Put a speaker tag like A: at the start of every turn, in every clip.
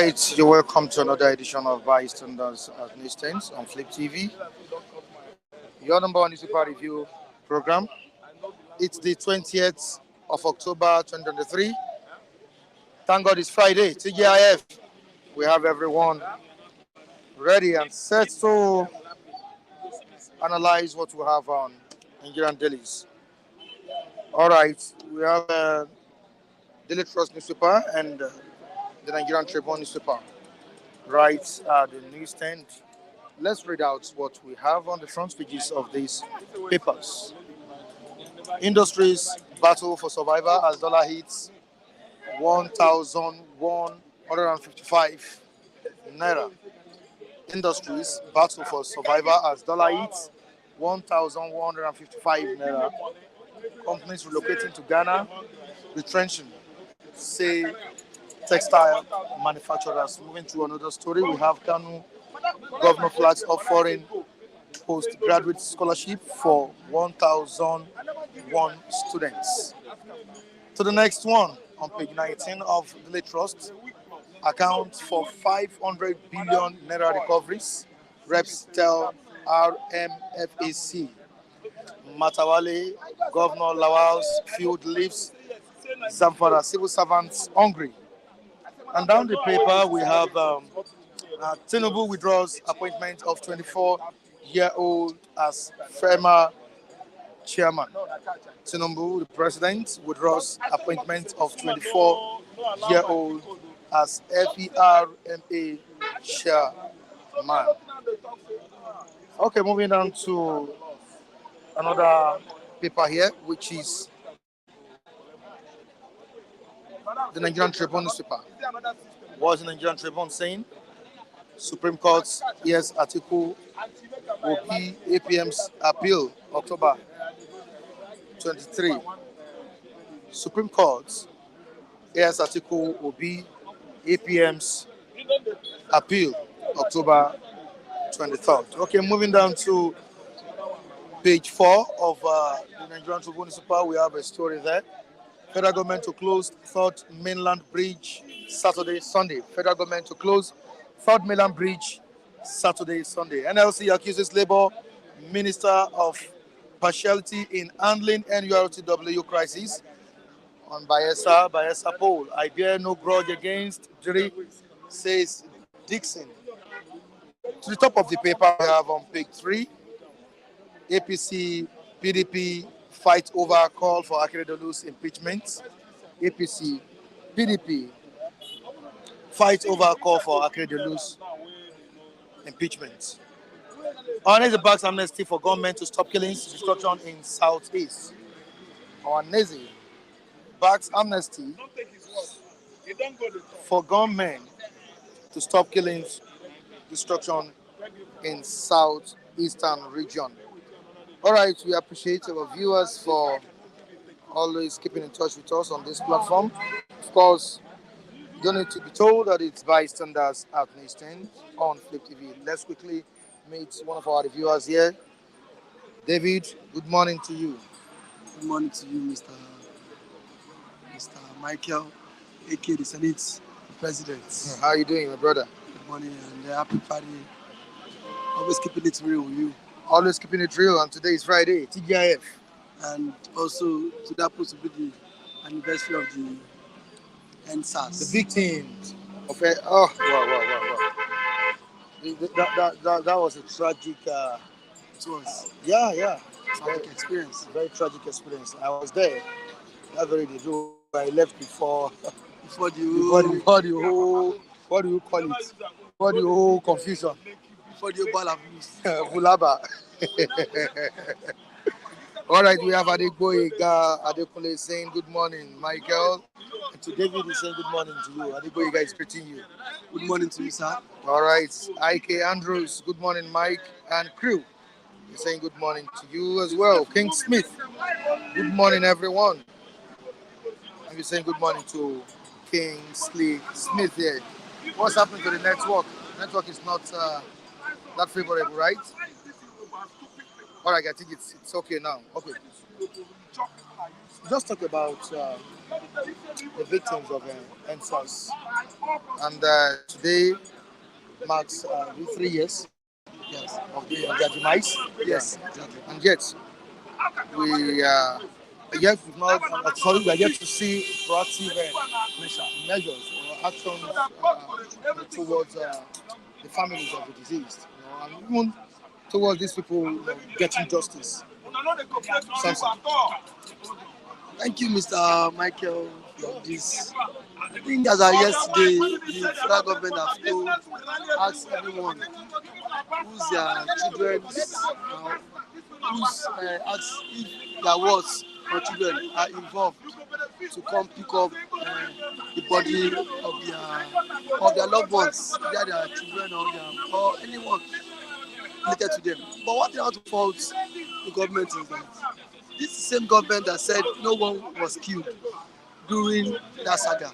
A: right, you're welcome to another edition of Bystanders at Newsstands on Flip TV, your number one newspaper review program. It's the 20th of October 2023. Thank God it's Friday, TGIF. We have everyone ready and set to analyze what we have on Nigerian dailies. All right, we have Daily Trust newspaper and the Nigerian Tribune newspaper right at the newsstand. Let's read out what we have on the front pages of these papers. Industries battle for survival as dollar hits 1,155 naira. Industries battle for survival as dollar hits 1,155 naira. Companies relocating to Ghana, retrenching, say textile manufacturers. Moving to another story, we have Kanu governor flags offering postgraduate scholarship for 1,001 students. To the next one, on page 19 of the Daily Trust, accounts for 500 billion naira recoveries. Reps tell RMFAC. Matawale, Governor Lawal's field leaves Zamfara civil servants hungry. And down the paper, we have Tinubu withdraws appointment of 24-year-old as FEMA chairman. Tinubu, the president, withdraws appointment of 24-year-old as FERMA chairman. Okay, moving down to another paper here, which is the Nigerian Tribune newspaper. What's the Nigerian Tribune saying? Supreme Court hears article will be APM's appeal October 23. Supreme Court hears article will be APM's appeal October 23rd. Okay, moving down to page 4 of the Nigerian Tribune newspaper, we have a story there. Federal government to close third mainland bridge Saturday, Sunday. Federal government to close third mainland bridge Saturday, Sunday. NLC accuses Labour Minister of partiality in handling NURTW crisis. On Bayelsa poll, I bear no grudge against jury, says Dixon. To the top of the paper, we have on page 3, APC, PDP fight over call for Akeredolu's impeachment. APC, PDP fight over call for Akeredolu's impeachment. Onese backs amnesty for government to stop killings, destruction in Southeast. Onese backs amnesty for government to stop killings, destruction in Southeastern region. All right, we appreciate our viewers for always keeping in touch with us on this platform. Of course, you don't need to be told that it's Bystanders at Newsstand on Flip TV. Let's quickly meet one of our reviewers here. David, good morning to you.
B: Good morning to you, Mr. Michael, aka the Senate President.
A: How are you doing, my brother?
B: Good morning and happy party. Always keeping it real with you.
A: Always keeping it real, and today is Friday, TGIF.
B: And also, today happens to be the anniversary of the NSAS.
A: The victims of it. Oh, wow. That was a tragic.
B: It was.
A: Yeah.
B: Tragic experience.
A: Very tragic experience. I was there. That very day. I left before the whole. What do you call it? What the whole confusion?
B: Before the ball abuse.
A: Bulaba. All right, we have Adegboyega Adekunle saying good morning, Michael. And to David is saying good morning to you. Adegboyega is greeting you.
B: Good morning to you, sir.
A: All right, IK Andrews, good morning, Mike and crew. He's saying good morning to you as well. King Smith, good morning, everyone. And we're saying good morning to King Smith here. What's happening to the network? The network is not that favorable, right? All right, I think it's okay now. Okay. Just talk about the victims of NSAS. And today marks 3 years
B: Yes.
A: of their demise. Yeah.
B: Yes, exactly.
A: And yet, we we've not, sorry, we are yet to see proactive measures or actions towards the families of the deceased, and even towards these people getting justice. Samson.
B: Thank you, Mr. Michael, for this. I think as of yesterday, the federal government have told, asked everyone whose their children, whose asked if their wards or children are involved to come pick up the body of their loved ones, either their children or anyone related to them. But what they want to fault the government is that this same government that said no one was killed during that saga.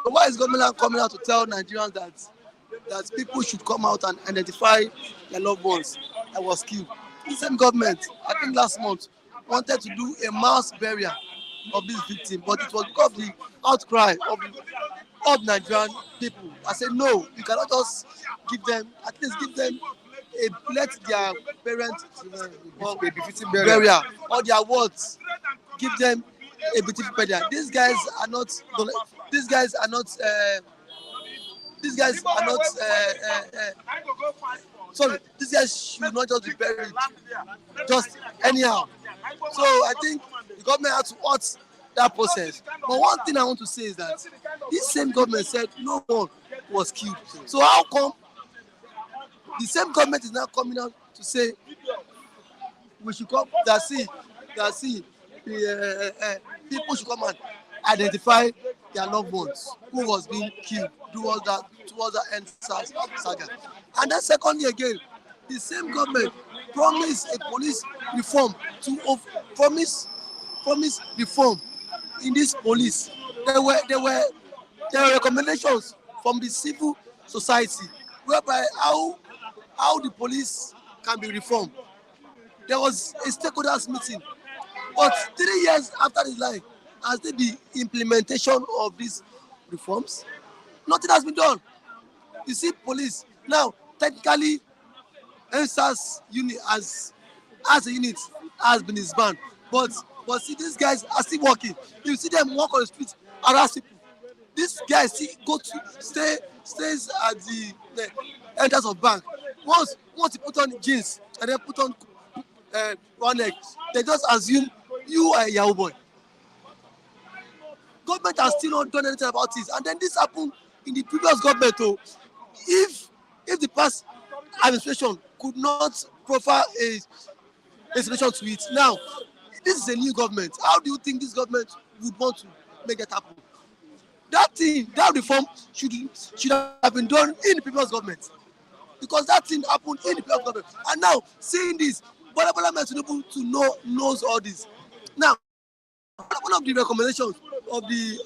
B: So why is government now coming out to tell Nigerians that people should come out and identify their loved ones that was killed? The same government, I think last month, wanted to do a mass burial of this victim, but it was because of the outcry of Nigerian people. I said no, you cannot just give them, at least give them let their parents
A: A befitting
B: burial or their words, give them a beautiful burial. These guys are not. These guys are not. These guys are not. Sorry, these guys should not just be buried just anyhow. So I think the government has to halt that process. But one thing I want to say is that this same government said no one was killed. So how come the same government is now coming out to say we should come that see people should come and identify their loved ones who was being killed towards that NSAS saga. And then secondly again, the same government promised a police reform promise reform in this police. There were recommendations from the civil society whereby how the police can be reformed. There was a stakeholders meeting, but 3 years after the line, has there been implementation of these reforms? Nothing has been done. You see, police now technically NSAS unit as a unit has been disbanded, but see these guys are still working. You see them walk on the street, harass people. These guys still go to stays at the entrance of bank. Once you put on jeans and then put on one neck, they just assume you are a Yahoo boy. Government has still not done anything about it, and then this happened in the previous government. Oh, if the past administration could not profile a solution to it, now this is a new government. How do you think this government would want to make it happen? That reform should have been done in the previous government, because that thing happened in the previous government. And now seeing this, Bola Tinubu knows all this. Now, one of the recommendations of this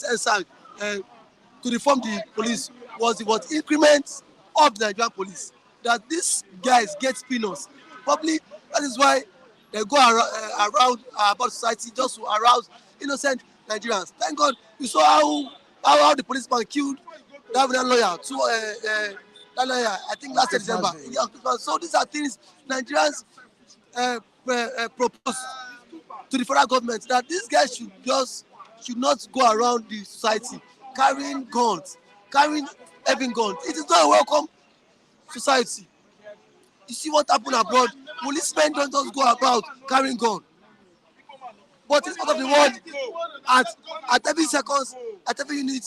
B: NSAG to reform the police was increment of the Nigerian police. That these guys get peanuts. Probably that is why they go around about society just to arouse innocent Nigerians. Thank God you saw how the policeman killed that lawyer. That lawyer, I think last December. Yeah, so these are things Nigerians propose to the federal government, that these guys should not go around the society carrying heavy guns. It is not a welcome society. You see what happened abroad. Policemen don't just go about carrying guns. But it's part of the world. At every seconds, at every unit,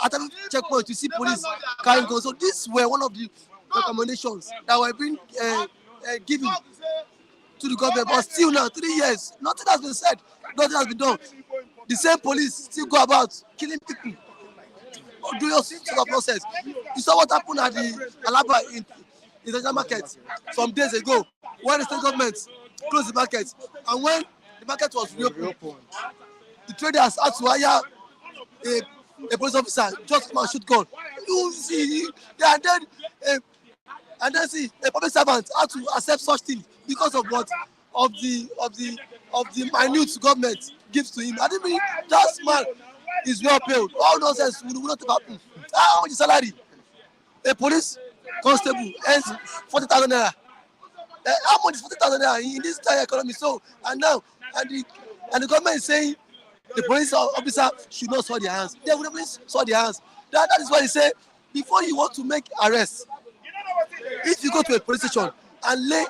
B: at every checkpoint, you see police carrying guns. So these were one of the recommendations that were being given to the government. But still now, 3 years, nothing has been said, nothing has been done. The same police still go about killing people, doing all sort of process. You saw what happened at the Alaba in the market some days ago, when the state government closed the market, and when the market was reopened, the traders had to hire a police officer just to come and shoot gun. You see, yeah, and then see a public servant had to accept such things because of what of the of the minute government gives to him. I didn't mean that man is well paid. All nonsense will not happen. How much is salary? A police constable earns 40,000 naira. How much is 40,000 naira in this entire economy? So and the government is saying the police officer should not soil their hands. They will definitely soil their hands. That is why they say before you want to make arrest, if you go to a police station and lay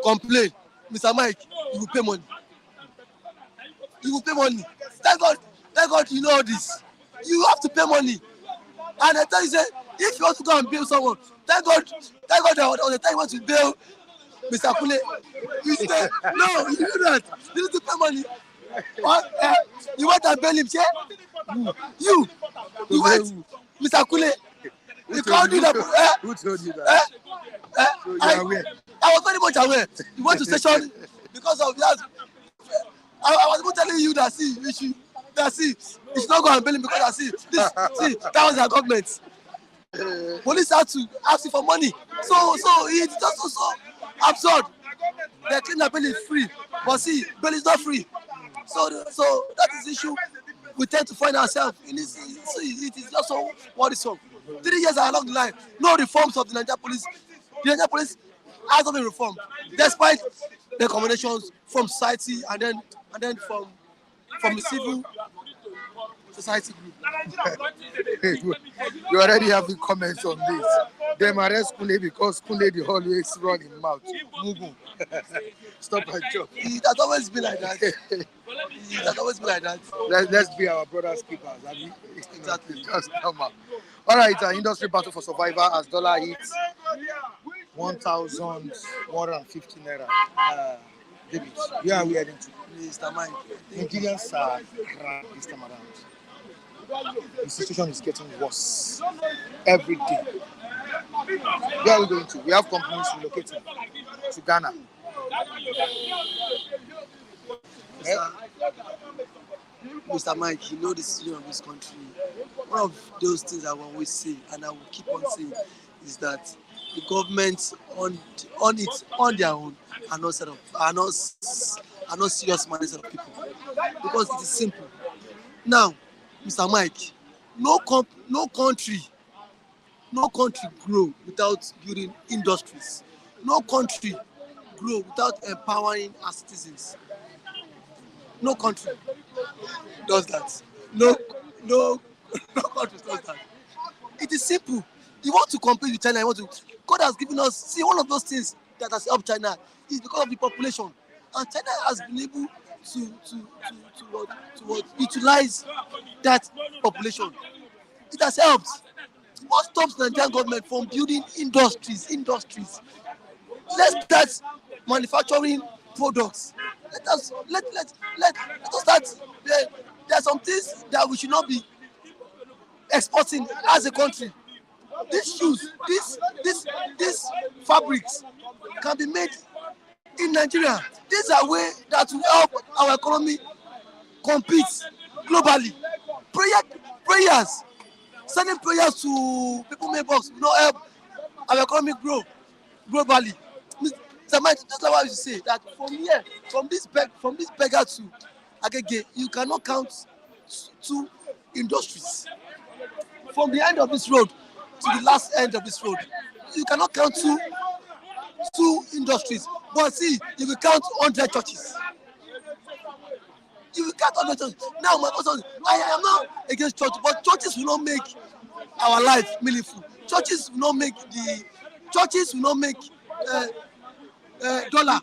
B: complain, Mr. Mike, you will pay money. You will pay money. Thank God you know this. You have to pay money. And I tell you, say, if you want to go and bail someone, thank God that on the time you want to bail Mr. Kule, you say, no, you do that. You need to pay money. You want to bail him, say? You want Mr. Kule. You can't do that.
A: Who told you that? So you are aware.
B: I was very much aware. You went to station because of that. I was even telling you that you should not go and bail him because that was their government. Police had to ask you for money. So it's just so absurd. They claim that bail is free, but bail is not free. So that is the issue we tend to find ourselves in this. It is just so worrisome. 3 years along the line, no reforms of the Nigerian police. The Nigerian police has not been reformed, despite the recommendations from society and then from the civil society group.
A: You already have the comments on this. Them arrest Kule because Kule they always run in mouth. Mugu. Stop and chop.
B: It has always been like that. It has always been like that.
A: Let's be our brother's keepers.
B: Exactly.
A: Just come out. All right, industry battle for survivor as dollar hits 1,150 naira. David, where are we heading to?
B: Mr. Mike.
A: Nigerians are crying this time around. The situation is getting worse every day. Where are we going to? We have companies relocating to Ghana.
B: Mr. Mike, you know the situation of this country. One of those things I will always say, and I will keep on saying, is that the government on their own are not set up, are not serious minded set of people, because it is simple. Now, Mr. Mike, no country grow without building industries. No country grow without empowering our citizens. No country does that. No country does that. It is simple. You want to compete with China, God has given us, see, one of those things that has helped China is because of the population. And China has been able to utilize that population. It has helped. What stops the Nigerian government from building industries? Let's start manufacturing products. Let us start. There are some things that we should not be exporting as a country. These shoes, these fabrics can be made in Nigeria. These are ways that will help our economy compete globally. Prayers, sending prayers to people mailbox will not help our economy grow globally. Mr. Mike, just like what I used to say, that from this beggar to Agege, you cannot count 2 industries. From the end of this road to the last end of this road, you cannot count two industries. But see, you will count 100 churches. You will count 100 churches. Now, my question is, I am not against church, but churches will not make our life meaningful. Churches will not make dollar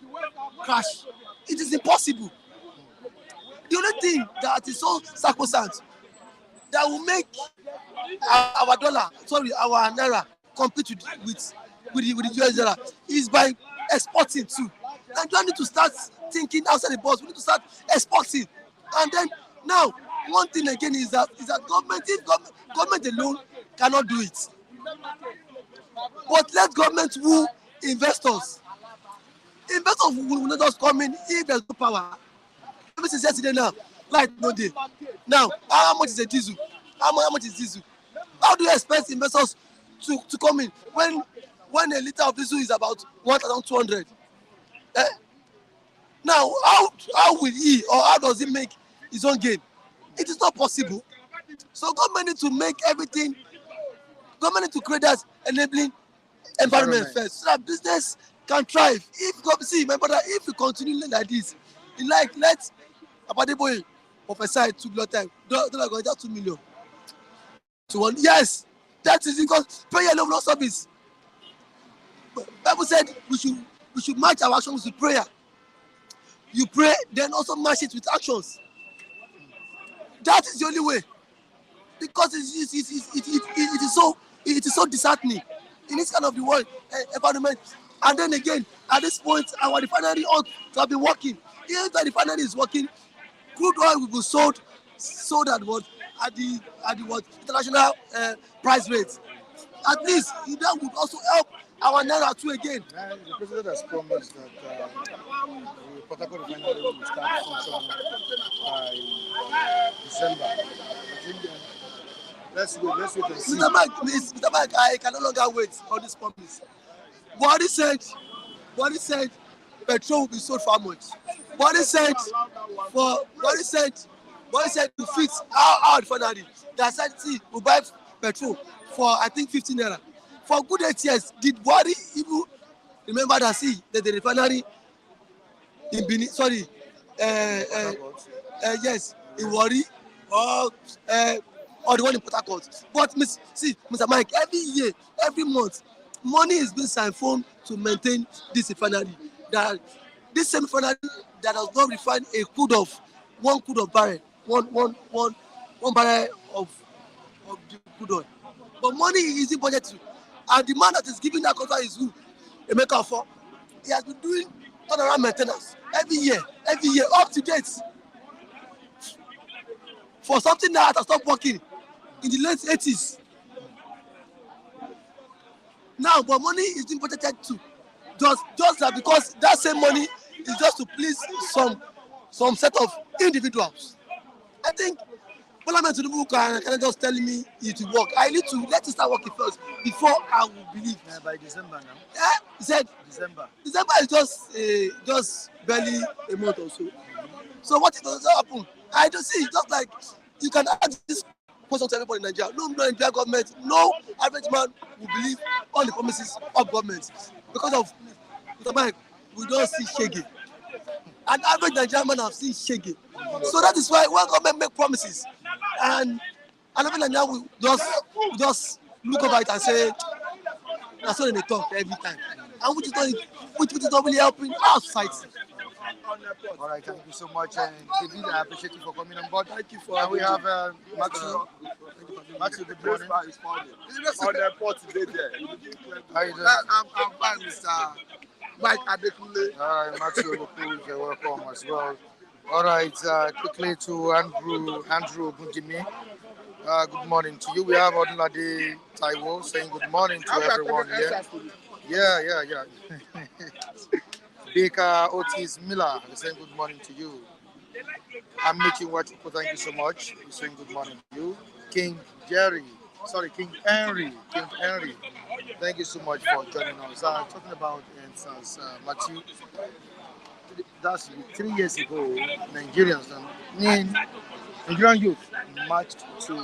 B: crash. It is impossible. The only thing that is so sacrosanct that will make our naira compete with the US dollar is by exporting too. And we need to start thinking outside the box. We need to start exporting. And then now, one thing again is that government alone cannot do it. But let government woo investors. Investors will not just come in if there's no power. Ever since yesterday now, light no day. Now, how much is a diesel? How much is diesel? How do you expect investors to come in when a liter of diesel is about 1,200? Now, how will he or how does he make his own gain? It is not possible. So government need to make everything, government need to create that enabling environment first so that business can thrive. See, my brother, if we continue like this, let Abadeboye prophesy 2 million times, dollar go enter 2 million to one. Yes, that is because prayer alone will not service. Bible said we should match our actions with prayer. You pray, then also match it with actions. That is the only way. Because it is so disheartening in this kind of the world environment. And then again, at this point, our refinery ought to have been working. If the refinery is working, crude oil will be sold at what what international price rates. At least that would also help our naira too again.
A: The president has promised that the Port Harcourt refinery will start function by December. I think let's wait and see.
B: Mr. Mike, I can no longer wait on this promise. Buhari said petrol will be sold for how much? Buhari said to fix our refinery. That said, see, we buy petrol for I think 15 naira. For good 8 years, did Buhari even remember that the refinery in Benin, sorry, yes, in Warri or the one in Port Harcourt. But Mr. Mike, every year, every month, money is being siphoned to maintain this refinery. That this same refinery that does not refine a one crude of barrel, one barrel of the crude oil. But money is in budget too. And the man that is giving that contract is who? Emeka Afo. He has been doing turnaround maintenance every year, up to date. For something that has stopped working in the late 80s. Now, but money is being budgeted too. Just that because that same money is just to please some set of individuals. I think Parliament Tinubu can just tell me it will work. I need to let it start working first before I will believe.
A: By December now.
B: Yeah, he said December is just barely a month or so. So what it does happen? I don't see. Just like you can ask this question to everybody in Nigeria. No Nigerian government, no average man will believe on the promises of government because of Mr. Mike. We don't see shaggy. An average Nigerian man have seen shaggy. So that is why when government make promises and average Nigerian will just look over it and say that's what they talk every time, and which is not really helping our society.
A: All right, thank you so much, and David, I appreciate you for coming on board.
B: Thank you for.
A: And we have Matthew. Matthew, good morning.
C: On the port today there.
A: How you doing?
C: I'm fine, Mr. Mike Adekunle.
A: All right, Matthew, you're welcome as well. All right, quickly to Andrew Bunjimi. Good morning to you. We have Odunlade Taiwo saying good morning to everyone here. Yeah. Baker Otis Miller saying good morning to you. I'm making Wachuko, thank you so much. He's saying good morning to you. King Henry, thank you so much for joining us. Talking about instance, Matthew, that's 3 years ago, Nigerian youth marched to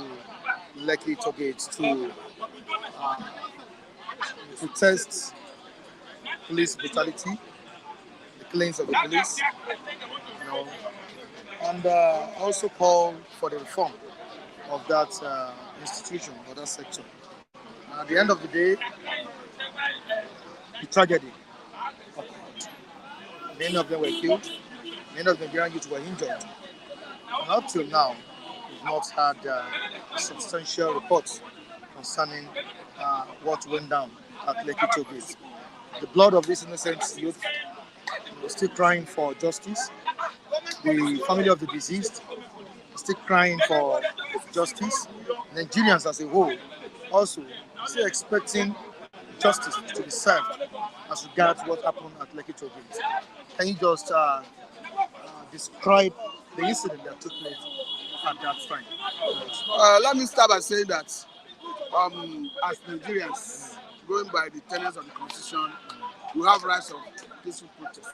A: Lekki Tollgate to protest police brutality, the killings of the police, and also call for the reform of that institution or that sector. At the end of the day, the tragedy occurred. Many of them were killed, many of the Nigerian youth were injured. And up till now, we've not had substantial reports concerning what went down at Lekki Tollgate. The blood of these innocent youth is still crying for justice. The family of the deceased is still crying for justice. Nigerians as a whole also still expecting justice to be served as regards what happened at Lekki Tollgate. Can you just describe the incident that took place at that time?
C: Let me start by saying that as Nigerians, going by the tenets of the Constitution, we have rights of peaceful protest.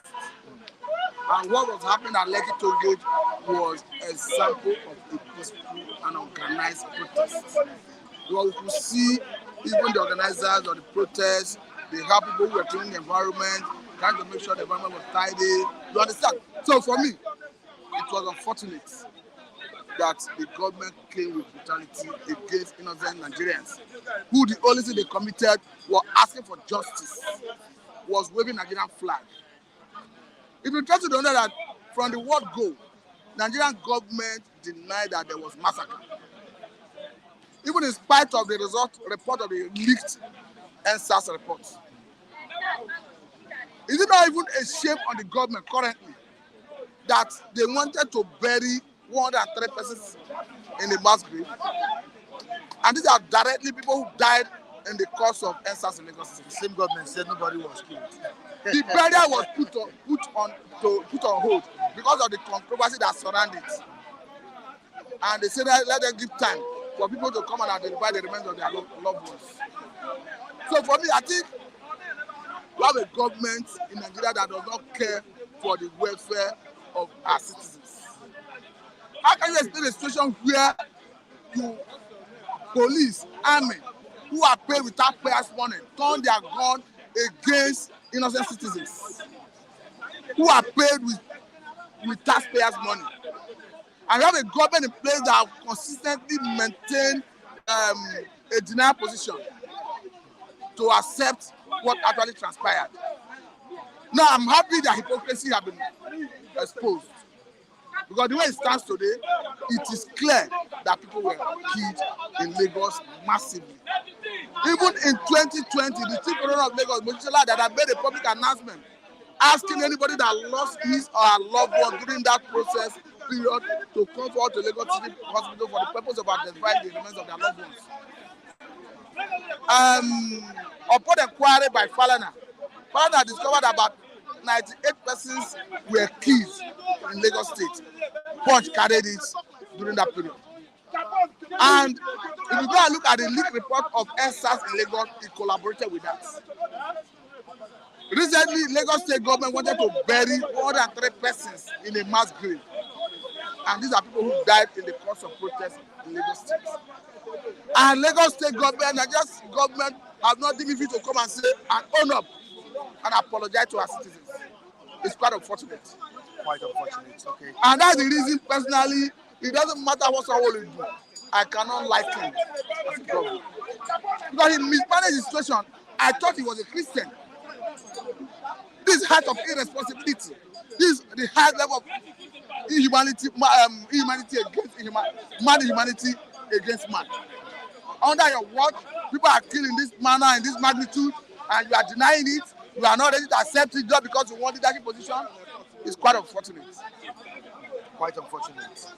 C: And what was happening at Lekki Toll Gate was a sample of a peaceful and organized protest. Because we could see even the organizers of the protest, they have people who were cleaning the environment, trying to make sure the environment was tidy. You understand? So for me, it was unfortunate that the government came with brutality against innocent Nigerians, who the only thing they committed was asking for justice, was waving Nigerian flag. It will try to know that from the word go, Nigerian government denied that there was massacre. Even in spite of the report of the leaked NSAS report. Is it not even a shame on the government currently that they wanted to bury 103 persons in the mass grave? And these are directly people who died in the course of NSAS in Lagos.
A: The same government said nobody was killed.
C: The burial was put on hold because of the controversy that surrounded it. And they said that let them give time for people to come and identify the remains of their loved ones. So for me, I think we have a government in Nigeria that does not care for the welfare of our citizens. How can you explain a situation where you police, army, who are paid with taxpayers' money, turn their gun against innocent citizens who are paid with taxpayers' money? And we have a government in place that have consistently maintained a denial position to accept what actually transpired. Now, I'm happy that hypocrisy has been exposed. Because the way it stands today, it is clear that people were killed in Lagos massively. Even in 2020, the chief coroner of Lagos, Mojisola, that had made a public announcement asking anybody that lost his or her loved one during that process period to come forward to Lagos City Hospital for the purpose of identifying the remains of their loved ones. Upon inquiry by Falana discovered about 98 persons were killed in Lagos State. Punch carried it during that period. And if you go and look at the leaked report of NSAS in Lagos, it collaborated with that. Recently, Lagos State government wanted to bury 103 persons in a mass grave. And these are people who died in the course of protests in Lagos State. And Lagos State government, Nigeria's government, have not given you to come and say and own up and apologize to our citizens. It's quite unfortunate.
A: Quite unfortunate, okay.
C: And that's the reason, personally, it doesn't matter what someone will do. I cannot like him as a government. Because he mismanaged the situation. I thought he was a Christian. This height of irresponsibility, this the high level of inhumanity, inhumanity against humanity against man. Under your watch, people are killing this manner in this magnitude, and you are denying it. You are not ready to accept it just because you want leadership position. It's quite unfortunate.
A: Quite unfortunate.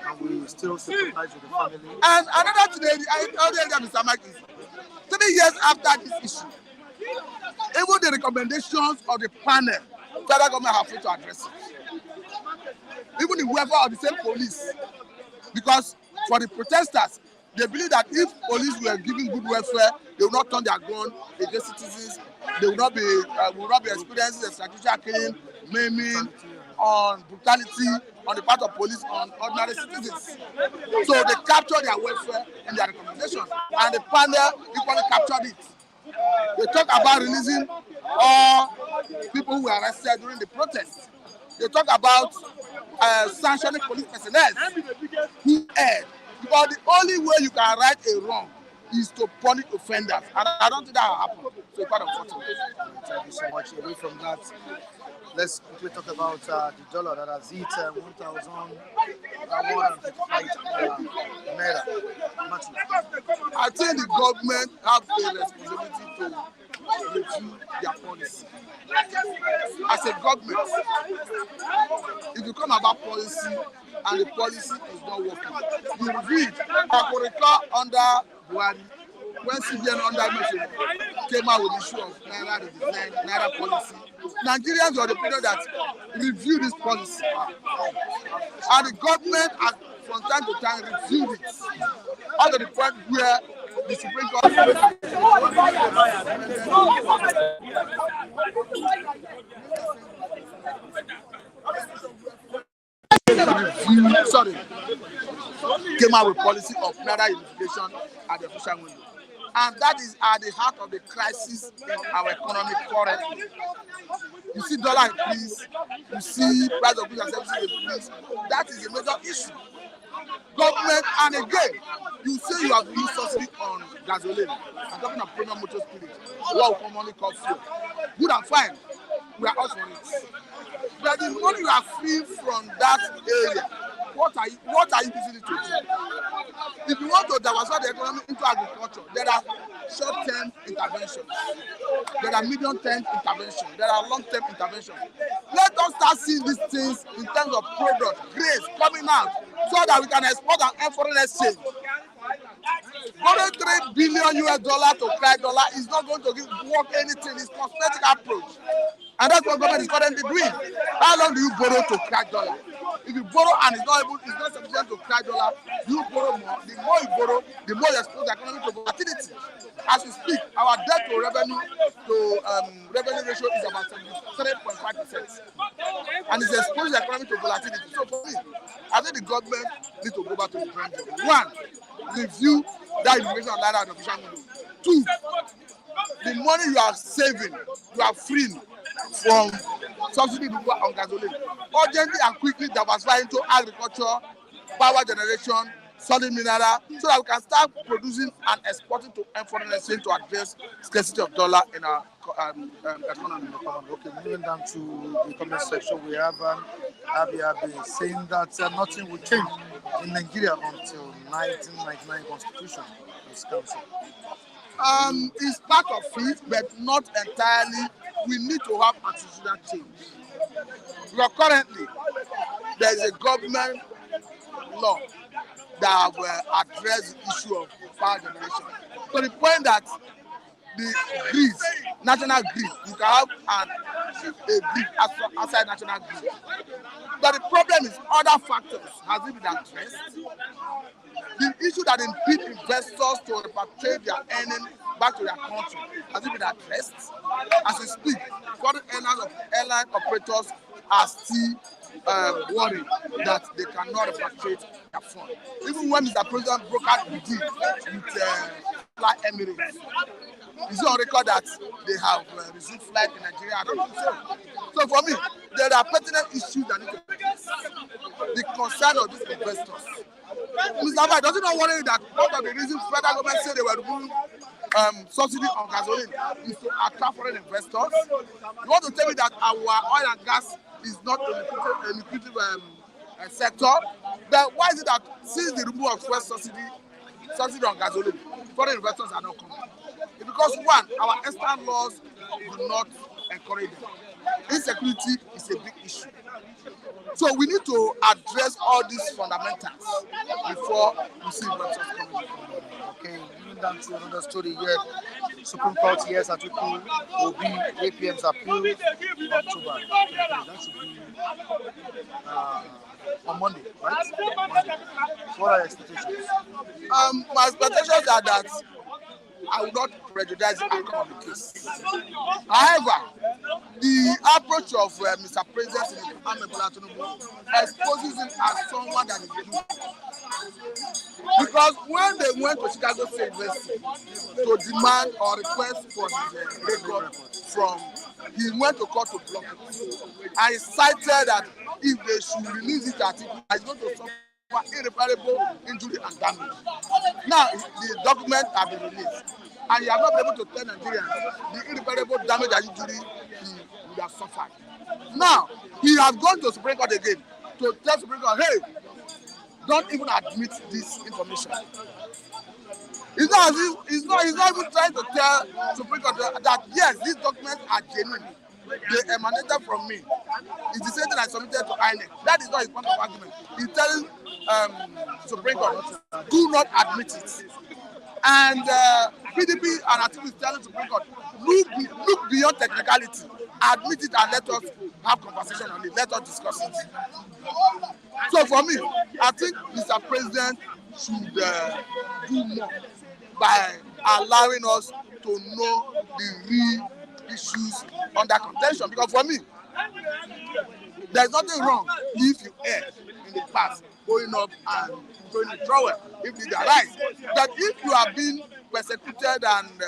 A: And we still sympathize with the family.
C: And another today, I already have Mr. Mike, 3 years after this issue, even the recommendations of the panel, federal government have failed to address it. Even the welfare of the same police, because for the protesters, they believe that if police were giving good welfare, they will not turn their gun against citizens. They will not be experiencing extrajudicial killing, maiming, on brutality on the part of police on ordinary citizens. So they captured their welfare in their recommendations, and the panel equally captured it. They talk about releasing all people who were arrested during the protests. They talk about sanctioning police personnel who erred. Because the only way you can right a wrong is to punish offenders. And I don't think that will happen. So it's quite unfortunate.
A: Thank you so much. Away from that, let's quickly talk about the dollar that has hit 1,155 naira.
C: I think the government have a responsibility to review their policy. As a government, if you come about policy and the policy is not working, you review it. I could recall under Buhari, when CBN under Measure came out with the issue of Naira redesign, Naira policy, Nigerians were the people that review this policy. And the government, from time to time, reviewed it. Up to the point where the Supreme Court out with policy of naira unification at the official window. And that is at the heart of the crisis in our economy currently. You see dollar increase, you see price of goods and services increase. That is a major issue. Government, and again, you say you have used subsidy on gasoline. I'm talking of premium motor spirit, what we commonly call fuel. Good and fine, we are all for it. But the money you are free from that area, what are you using it to do? If you want to diversify the economy into agriculture, there are short-term interventions, there are medium-term interventions, there are long-term interventions. Let us start seeing these things in terms of product, grace coming out, so that we can export and foreign exchange. Borrowing $3 billion to crack dollar is not going to work anything. It's cosmetic approach. And that's what government is currently doing. How long do you borrow to crack dollar? If you borrow and it's not sufficient to crack dollar, you borrow more. The more you borrow, the more you expose the economy to volatility. As we speak, our debt to revenue ratio is about 73.5%. And it's exposing the economy to volatility. So for me, I think the government needs to go back to the drawing board. One, review that information on naira and official window. Two, the money you are saving, you are freeing from subsidy on gasoline. Urgently and quickly diversify into agriculture, power generation, solid mineral, so that we can start producing and exporting to foreign exchange to address scarcity of dollar in our economy.
A: Okay, moving down to the comment section, we have Abiabe saying that nothing will change in Nigeria until 1999 Constitution is cancelled.
C: It's part of it, but not entirely. We need to have attitudinal change. Because currently, there is a government law that will address the issue of power generation. To the point that the grid, national grid, you can have a grid outside national grid. But the problem is other factors. Has it been addressed? The issue that impede investors to repatriate their earnings back to their country, has it been addressed? As we speak, foreign airline operators are still worried that they cannot repatriate their funds. Even when Mr. President brokered the deal with Fly Emirates, is it on record that they have resumed flight in Nigeria? I don't think so. So for me, there are pertinent issues that need to be addressed. The concern of these investors. Mr. Abai, does it not worry that one of the reasons federal government said they were removing subsidy on gasoline is to attract foreign investors? You want to tell me that our oil and gas is not a lucrative sector? Then why is it that since the removal of fuel subsidy on gasoline, foreign investors are not coming? It's because one, our external laws do not encourage them. Insecurity is a big issue. So we need to address all these fundamentals before we see investors coming.
A: Okay, moving down to another story here. Supreme Court hears article will be APM's appeal in October. That should be on Monday, right? Monday. What are your expectations?
C: My expectations are that I will not prejudice the outcome of the case. However, the approach of Mr. President Bola Tinubu exposes him as someone that is guilty. Because when they went to Chicago State University to demand or request for his record from, he went to court to block it. And he cited that if they should release it article, it's going to suffer irreparable injury and damage. Now, the documents have been released, and he has not been able to tell Nigerians the irreparable damage and injury he would have suffered. Now, he has gone to Supreme Court again to tell Supreme Court, hey, don't even admit this information. He's not even trying to tell Supreme Court that yes, these documents are genuine. They emanated from me. It's the same thing I submitted to INEC. That is not his point of argument. He's telling Supreme Court, do not admit it. And PDP and activists telling Supreme Court, look beyond technicality, admit it and let us have conversation on it, let us discuss it. So for me, I think Mr. President should do more by allowing us to know the real issues under contention. Because for me, there's nothing wrong if you err in the past. going up and throwing the trowel if they arise. That if you are being persecuted and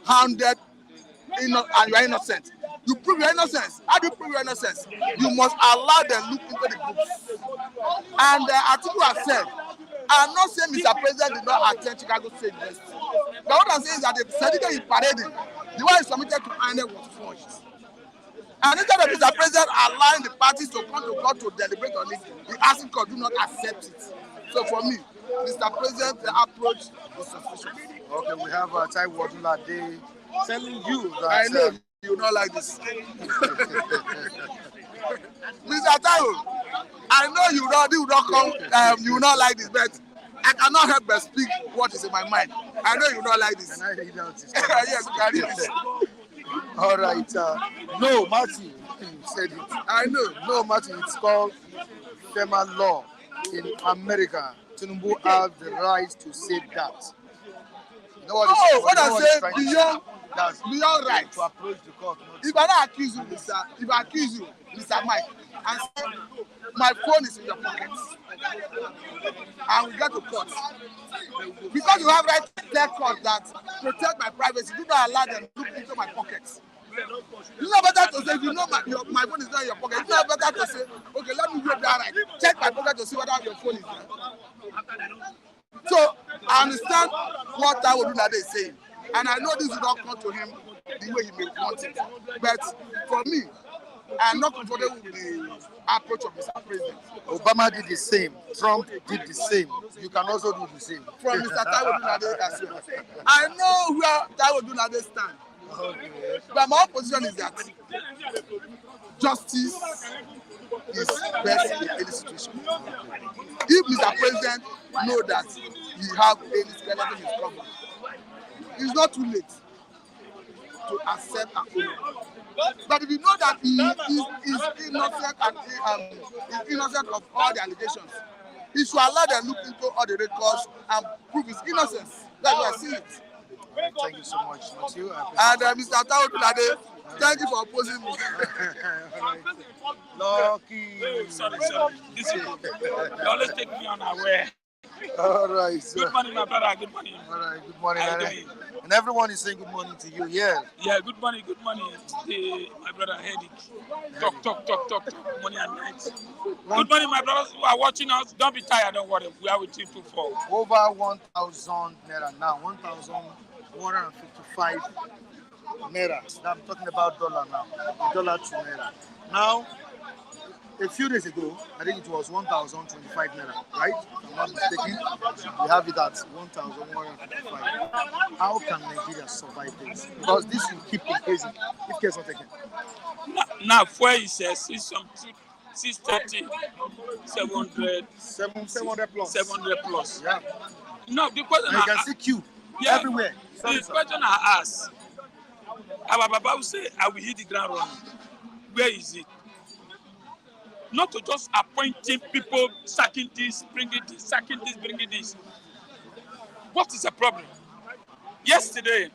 C: hounded and you are innocent, you prove your innocence. How do you prove your innocence? You must allow them look into the books. And the article has said, I'm not saying Mr. President did not attend Chicago State University. But what I'm saying is that the certificate he paraded, the one he submitted to INEC was forged. And instead of Mr. President allowing the parties to come to court to deliberate on it, the asking court do not accept it. So for me, Mr. President, the approach is suspicious.
A: Okay, we have Taiwo Odunlade telling you that.
C: I know you don't like this. Mr. Taiwo, I know you don't come, you not like this, but I cannot help but speak what is in my mind. I know you don't like this.
A: Can I read out his
C: Yes, you can read this.
A: All right. No, Matthew said it.
C: I know.
A: No, Matthew, it's called FEMA law in America. Tinubu have the right to say that. You know what
C: what I say beyond right.
A: To approach the court.
C: If I don't accuse you, Mr. Mike, and say my phone is in your pocket, and we get to court, because you have right to tell court that protect my privacy, do not allow them to look into my pockets. It's not better to say if you know my phone is not in your pocket. It's not better to say, okay, let me wait that right. Check my pocket to see whether your phone is there. So I understand what Taiwo Odunlade is saying, and I know this will not come to him the way he may want it. But for me, I'm not comfortable with the approach of Mr. President.
A: Obama did the same. Trump did the same. You can also do the same.
C: From Mr. Taiwo Odunlade as well. I know where Taiwo Odunlade stands.
A: Okay.
C: But my own position is that justice is best in any situation. If Mr. President knows that he have any skeleton in his cupboard, it's not too late to accept and follow. But if you know that he is innocent and is innocent of all the allegations, he should allow them look into all the records and prove his innocence. That's why I see it.
A: Thank you so much, Matthew.
C: And Mr. Taiwo Odunlade, thank you for opposing me.
A: Lucky.
D: Sorry. This is you always take me unaware.
A: All right. So.
D: Good morning, my brother. Good morning.
A: All right. Good morning.
D: How you doing?
A: And everyone is saying good morning to you. Yeah.
D: Yeah. Good morning. Good morning. My brother headache. Talk. Morning and night. Good morning, my brothers who are watching us. Don't be tired. Don't worry. We are with you 2-4.
A: Over 1,000 naira now. 1,155 naira. Now I'm talking about dollar now. Dollar to naira. Now, a few days ago, I think it was 1,025 naira, right? If I'm not mistaken, we have it at 1,155. How can Nigeria survive this? Because this will keep increasing if cares not taken.
D: Now, fuel is 630, 700,
A: 700 plus.
D: 700 plus.
A: Yeah.
D: No, the question
A: And you can see queue everywhere.
D: The question I ask, our Baba will say, I will hit the ground running. Where is it? Not to just appointing people, sacking this, bringing this, sacking this, bringing this. What is the problem? Yesterday,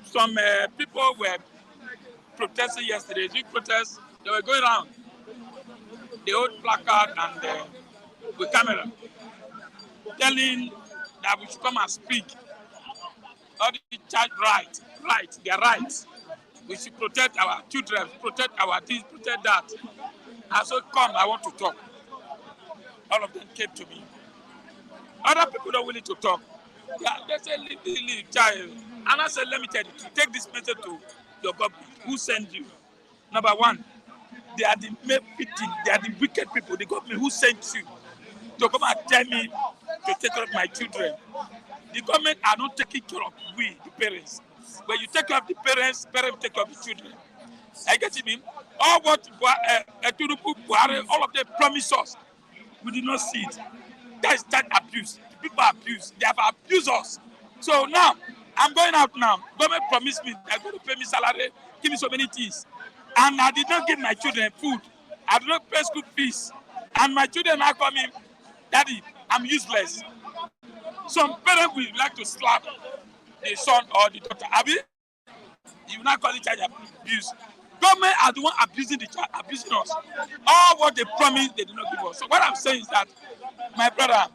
D: some people were protesting yesterday, big protests. They were going around. They hold placard and with camera, telling that we should come and speak. All the child right, their rights. We should protect our children, protect our this, protect that. I said, come, I want to talk. All of them came to me. Other people don't willing to talk. Yeah, they say, leave, child. And I said, let me tell you, to take this message to your government. Who sent you? Number one, they are the victim, they are the wicked people, the government who sent you to come and tell me to take care of my children. The government are not taking care of we, the parents. When you take care of the parents take care of the children. I get it, mean? All what Buhari, all of them promise us, we did not see it. That is that abuse. The people abuse. They have abused us. So now, I'm going out now. Government promised me they're going to pay me salary, give me so many things. And I did not give my children food. I did not pay school fees. And my children are coming, Daddy, I'm useless. Some parents will like to slap the son or the daughter. Abi, you will not call it child abuse. Government are the one abusing the child, abusing us. All what they promised, they did not give us. So what I'm saying is that, my brother,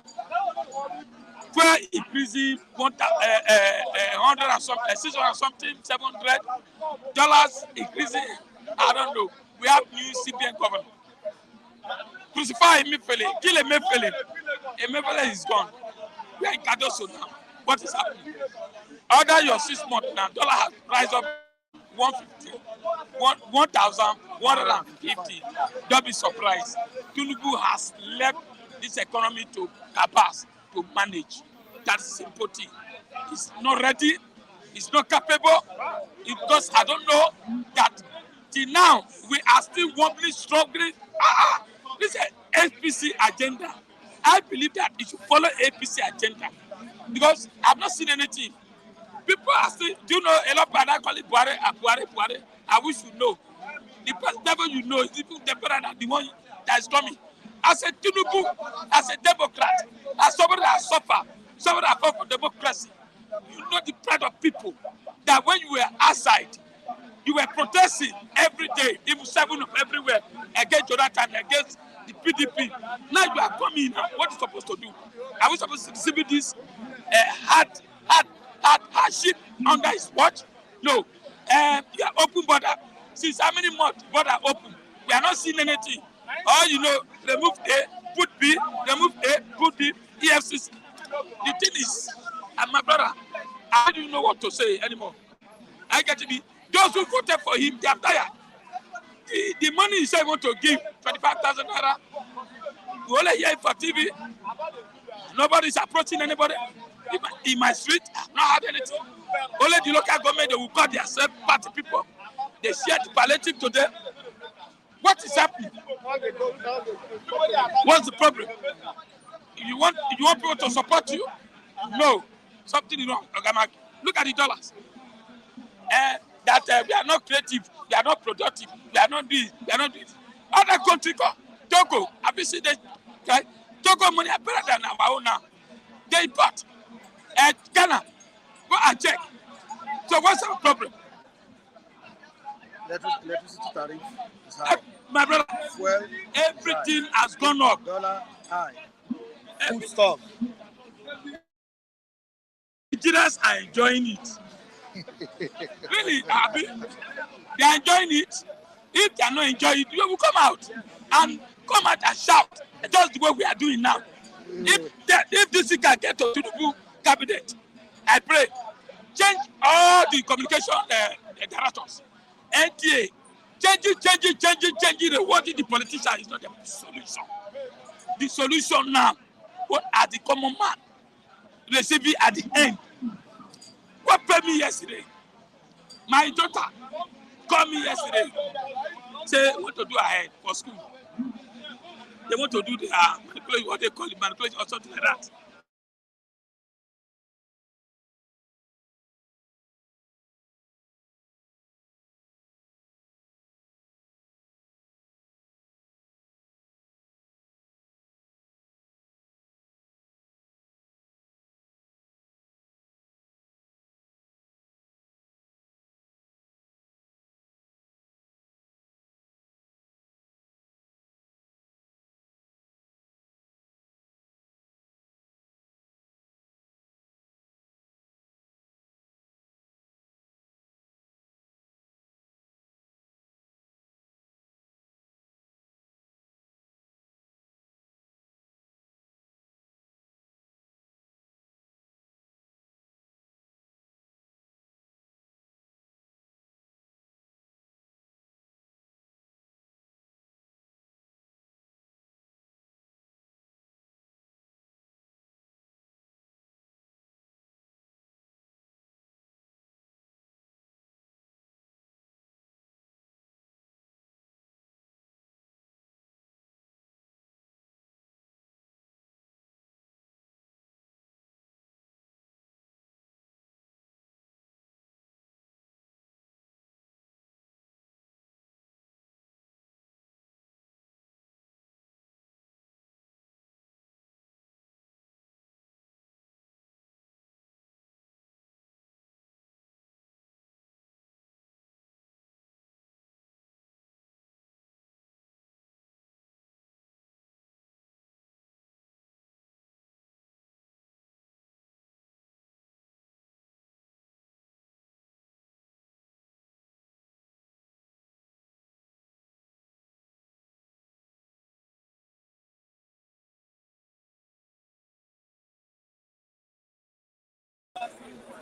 D: fuel increasing hundred and something, 600 and something, $700 increasing. I don't know. We have new CBN governor. Crucify Emefiele, kill Emefiele. Emefiele is gone. We are in Cardoso now. What is happening? Order your 6 months now. Dollar has rise up 150, 1,150. Don't be surprised. Tinubu has left this economy to Kabas to manage. That's simple thing. He's not ready. He's not capable. Because I don't know that till now we are still wobbling, struggling. This is APC agenda. I believe that it should follow APC agenda because I've not seen anything. People are still, do you know a lot of people call it Buhari, Buhari, Buhari? I wish you know. The devil you know is even the better than the one that is coming. As a Tinubu, as a Democrat, as somebody that suffer, somebody that fought for democracy, you know the pride of people that when you were outside, you were protesting every day, even 7 of everywhere, against Jonathan, against the PDP. Now you are coming now. What are you supposed to do? Are we supposed to distribute this hardship under his watch? No. You are open border. Since how many months border open? We are not seeing anything. All you know, remove A, put B, remove A, put B, EFCC. The thing is, and my brother, I don't even know what to say anymore. I get to be those who voted for him, they are tired. The money he said he want to give, 25,000 naira, we only hear it for TV. Nobody's approaching anybody. In my street, I've not had anything. Only the local government, they will call themselves party people. They share the palliative to them. What is happening? What's the problem? You want people to support you? No. Something is wrong. Look at the dollars. That we are not creative, we are not productive, we are not this, we are not this. Other country, Togo, have you seen this? Okay? Togo money are better than our own now. They import. Ghana, go and check. So what's our problem?
A: Electricity tariff is high.
D: My brother,
A: Fuel
D: everything has gone up.
A: dollar high. Food stuff.
D: Nigerians are enjoying it. Really, they are enjoying it. If they are not enjoying it, you will come out and shout, just the way we are doing now. If this thing can get to the cabinet, I pray, change all the communication directors, NTA, change it. Rewarding the politician is not the solution. The solution now, what are the common man receiving at the end? What paid me yesterday? My daughter called me yesterday. Say what to do ahead for school. They want to do the manipulation, what they call it, manipulation or something like that.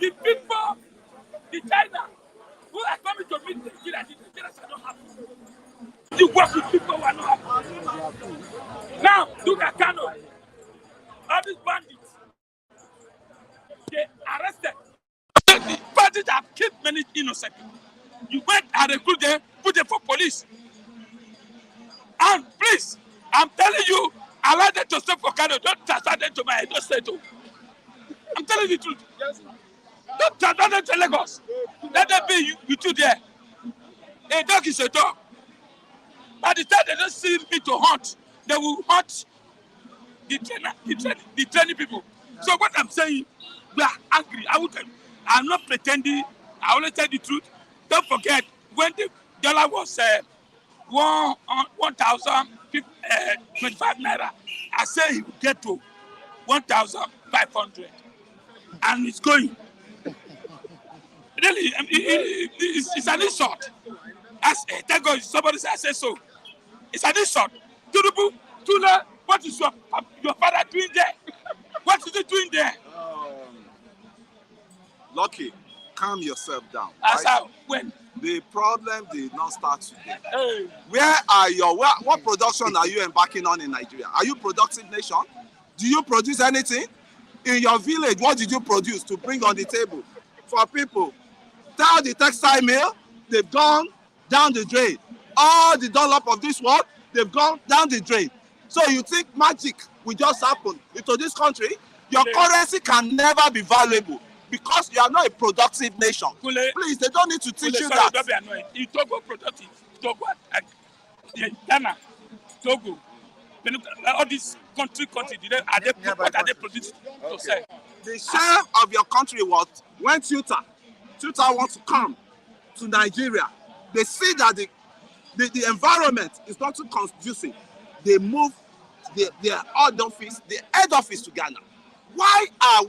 D: The people, the China, who are coming to meet Nigeria, the Nigerians are not happy. You work with people who are not happy. Now, look at Kano. All these bandits, they arrested. The bandits have killed many innocent people. You went and recruit them, put them for police. And please, I'm telling you, allow them to stay for Kano. Don't transfer them to my Edo State. I'm telling you the truth. Don't transfer them to Lagos. Let them be with you there. A dog is a dog. By the time they don't see me to hunt, they will hunt the training people. So what I'm saying, we are angry. I'm not pretending. I only tell the truth. Don't forget when the dollar was 1,025 naira. I say it will get to 1,500, and it's going. Really, it's an insult. Thank God somebody say so. It's an insult. Turubu, Tula, what is your father doing there? What is he doing there?
E: Lucky, calm yourself down.
D: As
E: Right?
D: when?
E: The problem did not start today. Where are what production are you embarking on in Nigeria? Are you a productive nation? Do you produce anything? In your village, what did you produce to bring on the table for people? Tell the textile mill, they've gone down the drain. All the dollop of this world, they've gone down the drain. So you think magic will just happen into this country? Your currency can never be valuable because you are not a productive nation. Please, they don't need to teach you that.
D: Don't be annoyed. You Togo productive. Togo, Ghana, Togo. All these country, what are they producing to sell?
E: The share of your country was when Tuta wants to come to Nigeria. They see that the environment is not too conducive. They move their head office to Ghana. Why are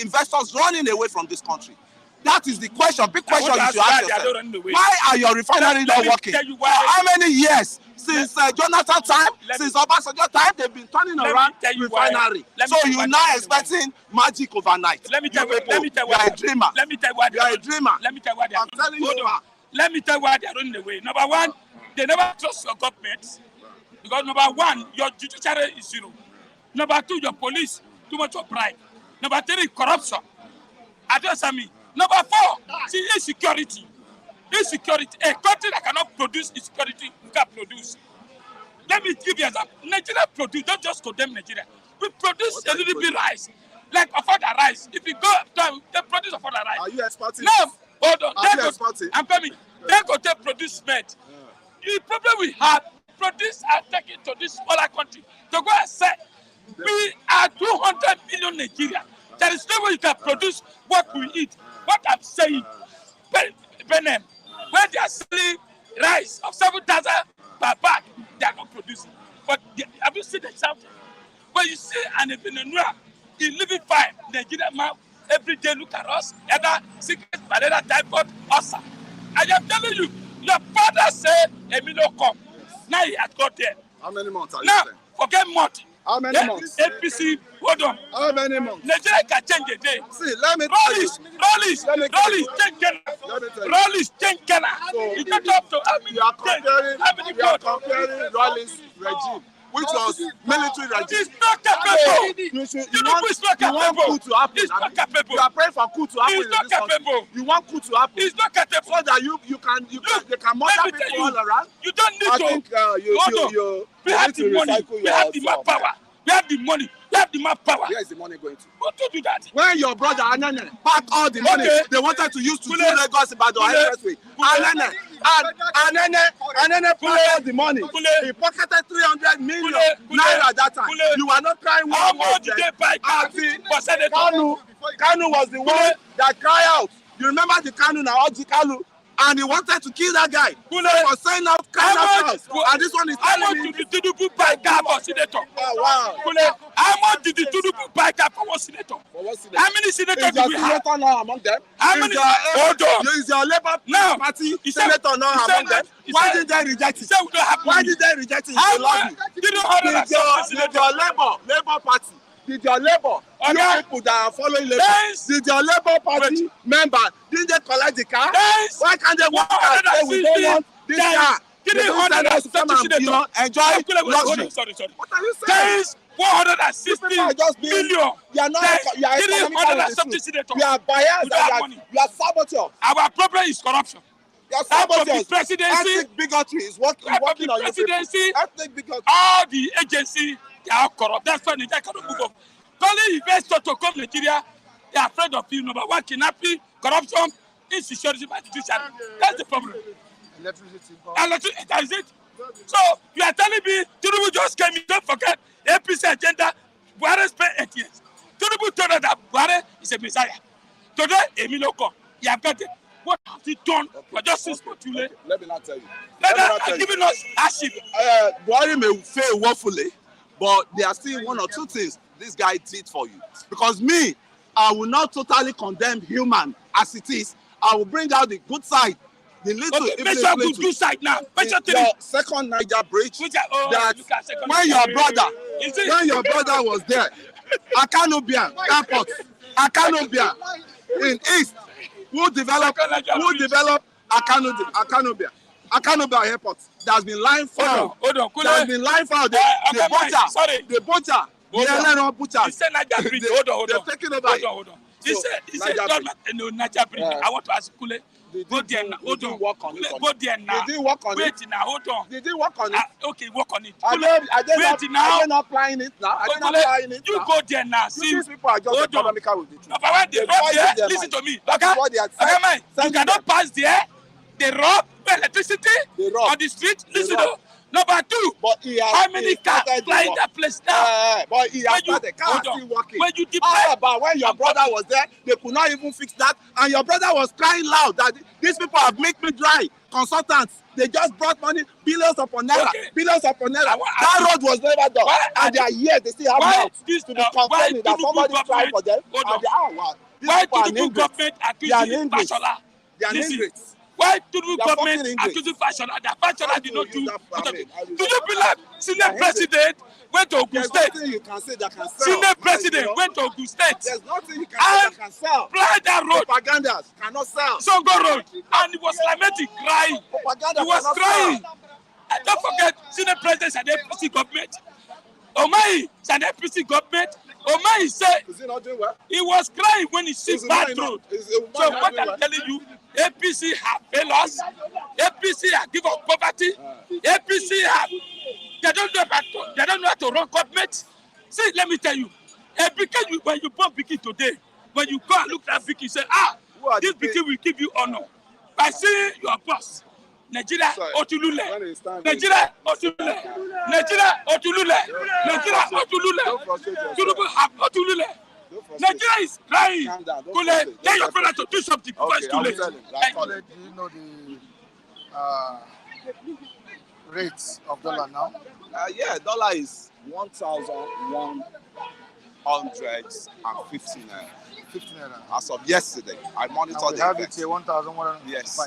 E: investors running away from this country? That is the question. Big question you should ask yourself. Why are your refineries not working? For how many years? Since Jonathan time, since Obasanjo time, they've been turning around refinery. So you're now expecting magic overnight.
D: Let me tell you
E: you are a dreamer.
D: Let me tell you why
E: you are a dreamer.
D: Let me tell you why
E: I'm telling you.
D: Let me tell you why they are running away. Number one, they never trust your government. Because number one, your judiciary is zero. Number two, your police, too much of pride. Number three, corruption. Address me. Number four, see insecurity. Insecurity. A country that cannot produce insecurity, you can produce. Let me give you an example. Nigeria produce, don't just condemn Nigeria. We produce a little bit rice. Like Ofada rice. If you go down, they produce Ofada rice.
E: Are you exporting?
D: No, hold on.
E: Are you exporting?
D: I'm coming. They go to produce cement. The problem we have, produce and take it to this smaller country. To go and say, we are 200 million Nigeria. There is no way you can produce what we eat. What I'm saying, Benin, when they are selling rice of 7,000 per bag, they are not producing. But have you seen the shouting? When you see an Beninua, he living fine. Nigerian man every day look at us, either sickness, malaria, typhoid, ulcer. I am telling you, your father said Emilio come. Now he has got there.
E: How many months are you
D: now,
E: saying?
D: forget month.
E: How many months?
D: APC, hold on.
E: How many months?
D: Nigeria can change a day.
E: See, let me tell you.
D: Rollies, change Ghana. Rollies, change Ghana. You get up to how many
E: comparing Rawlings regime, which was military regime.
D: It's not capable.
E: You want coup to happen.
D: It's not capable.
E: You are praying for coup to happen
D: It's not capable.
E: You want coup to happen.
D: It's not capable.
E: So that they can murder people all around.
D: You don't need
E: I
D: to.
E: think
D: We have the money. We have the manpower. We have the money. We have the manpower.
E: Where is the money going to?
D: What to do that?
E: When your brother Anene packed all the money they wanted to use to do Lagos Ibadan Expressway, Anene packed all the money. He pocketed 300 million naira at that time. You are not crying one
D: How
E: more
D: much did they buy car for Senator?
E: Kanu was the one that cried out. You remember the Kanu now, Oji Kanu? And he wanted to kill that guy. For saying out house. And this one is telling me.
D: How much did the Tinubu buy car for Senator?
E: Oh, wow.
D: How much did the Tinubu buy car for one Senator? How many senators do we have?
E: Now among them?
D: How many? Hold on.
E: Is your Labour Party senator now among them? Why did they reject it? Why did they reject it?
D: How much? Did
E: your Labour Party Did your Labour, you people that are following Labour, did your Labour Party member, didn't they collect the car? Why can't they walk and say we don't want this car? They don't send us to come and, enjoy luxury.
D: Sorry.
E: What are you saying?
D: There is 460 million.
E: You are not. You are economical. You are biased. You are saboteurs.
D: Our problem is corruption.
E: You are saboteurs.
D: Presidency,
E: ethnic bigotry is working on your
D: presidency.
E: Ethnic bigotry.
D: All the agencies, they are corrupt. That's why Nigeria cannot move up. Calling investors to come to Nigeria, they are afraid of you. Number one, kidnapping, corruption, insecurity by the judiciary. That's the problem.
C: Electricity.
D: That is it. So you are telling me Tinubu just came in. Don't forget APC agenda. Buhari spent 8 years. Tinubu told us that Buhari is a messiah. Today, Emilio come. He has got it. What has he done for justice for too late?
E: Let me not tell you.
D: Let are giving us hardship.
E: Buhari may fail woefully, but there are still one or two things this guy did for you. Because me, I will not totally condemn human as it is. I will bring out the good side. The little
D: make sure good side now.
E: Your second Niger bridge. That when your brother was there, Akanobia airport, Akanobia in East, who developed Akanobia airport that has been lying foul. That has been lying foul. The butcher. The butcher.
D: He said Niger bridge. Hold on.
E: They're taking over.
D: Hold on. He said Niger bridge. I want to ask Kule. Go there now. Hold on. Go there now.
E: Did he work on it?
D: Wait now. Hold on.
E: Did he work on it?
D: Okay, work on it.
E: Are they not applying it now?
D: You go there now. See,
E: these people are just economical with the truth.
D: Number one, they rob there. Listen to me. Okay, you cannot pass there. They rob electricity on the street. Listen to. Number two, how many cars fly in that place now?
E: But he has the car still working.
D: When you
E: How about when your brother was there, they could not even fix that, and your brother was crying loud that these people have made me dry. Consultants, they just brought money, billions upon naira, billions upon naira. That road was never done, and they are here. They still have mouth to be complaining that somebody tried for them.
D: Why do the government accusing Fashola?
E: They are ingrates.
D: Why do the government accusing Fashola? That Fashola did not do. Do you believe senior president went to Ogun State?
E: There's nothing you can say that can sell.
D: Senior president went to Ogun State.
E: There's nothing you can say that can sell.
D: Blind that road.
E: Propagandas cannot sell.
D: Songo road. And he was lamenting, crying.
E: Propaganda
D: he was crying. And don't forget, senior president is an APC government. Omai is an APC government. Omai said
E: is he not doing well?
D: He was crying when he sees bad road. So what I'm telling you, APC have failed us. APC have given up poverty. APC have they don't know how to run government. See, let me tell you, because when you born Biki today, when you go and look at Biki, you say, this Biki will give you honor. By seeing your boss, Nigeria Otulule. Nigeria Otulule. Nigeria Otulule. Nigeria Otulule. Tinubu have Otulule. Nigeria is crying. Kule, tell your brother to do something before it's too late.
C: Do you know the rates of dollar now?
E: Yeah, dollar is 1,150 naira.
C: 50 naira.
E: As of yesterday, I monitored
C: the index. We have it 1,105.
E: Yes.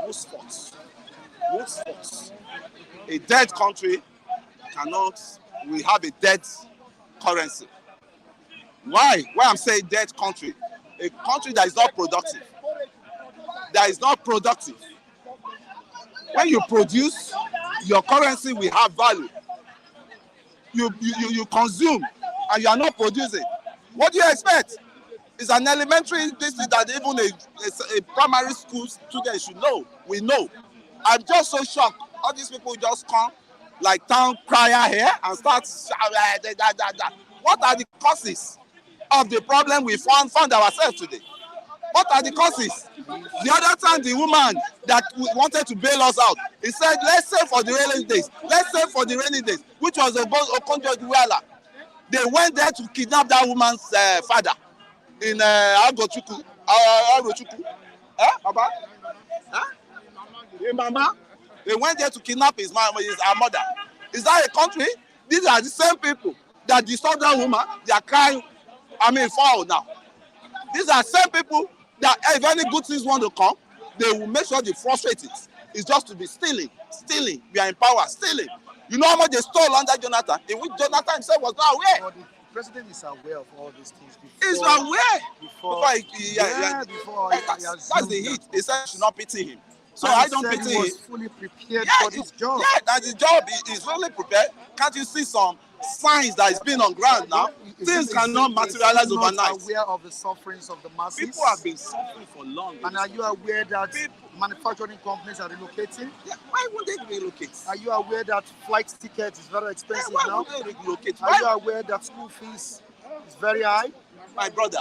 E: Who sports? A dead country cannot. We have a dead currency. Why? Why I'm saying dead country? A country that is not productive. That is not productive. When you produce, your currency will have value. You consume and you are not producing. What do you expect? It's an elementary thing that even a primary school student should know. We know. I'm just so shocked. All these people just come like town crier here and start. What are the causes of the problem we found ourselves today? What are the causes? The other time, the woman that wanted to bail us out, he said, let's save for the rainy days. Let's save for the rainy days, which was a Okonjo-Iweala. They went there to kidnap that woman's father in Agochuku. Baba? In Mama? They went there to kidnap our mother. Is that a country? These are the same people that disturbed that woman. They are crying, foul now. These are same people that if any good things want to come, they will make sure they frustrate it. It's just to be stealing. We are in power, stealing. You know how much they stole under Jonathan? In which Jonathan himself was not aware.
A: president is aware of all these things
E: He's
A: before.
E: aware.
A: Before he
E: That's
A: assumed
E: the hit.
A: that.
E: He said, should not pity him. So
A: And
E: I
A: he
E: don't
A: said
E: pity
A: he
E: him.
A: was fully prepared
E: Yeah,
A: for this job.
E: yeah, that the job is really prepared. Can't you see some signs that it's been on ground now? Things cannot materialize
A: Is he
E: overnight.
A: not aware of the sufferings of the masses?
E: People have been suffering for long.
A: And are you aware that manufacturing companies are relocating?
E: Yeah, why would they relocate?
A: Are you aware that flight tickets is very expensive
E: Why
A: now?
E: would they relocate?
A: Are you aware that school fees is very high?
E: My brother.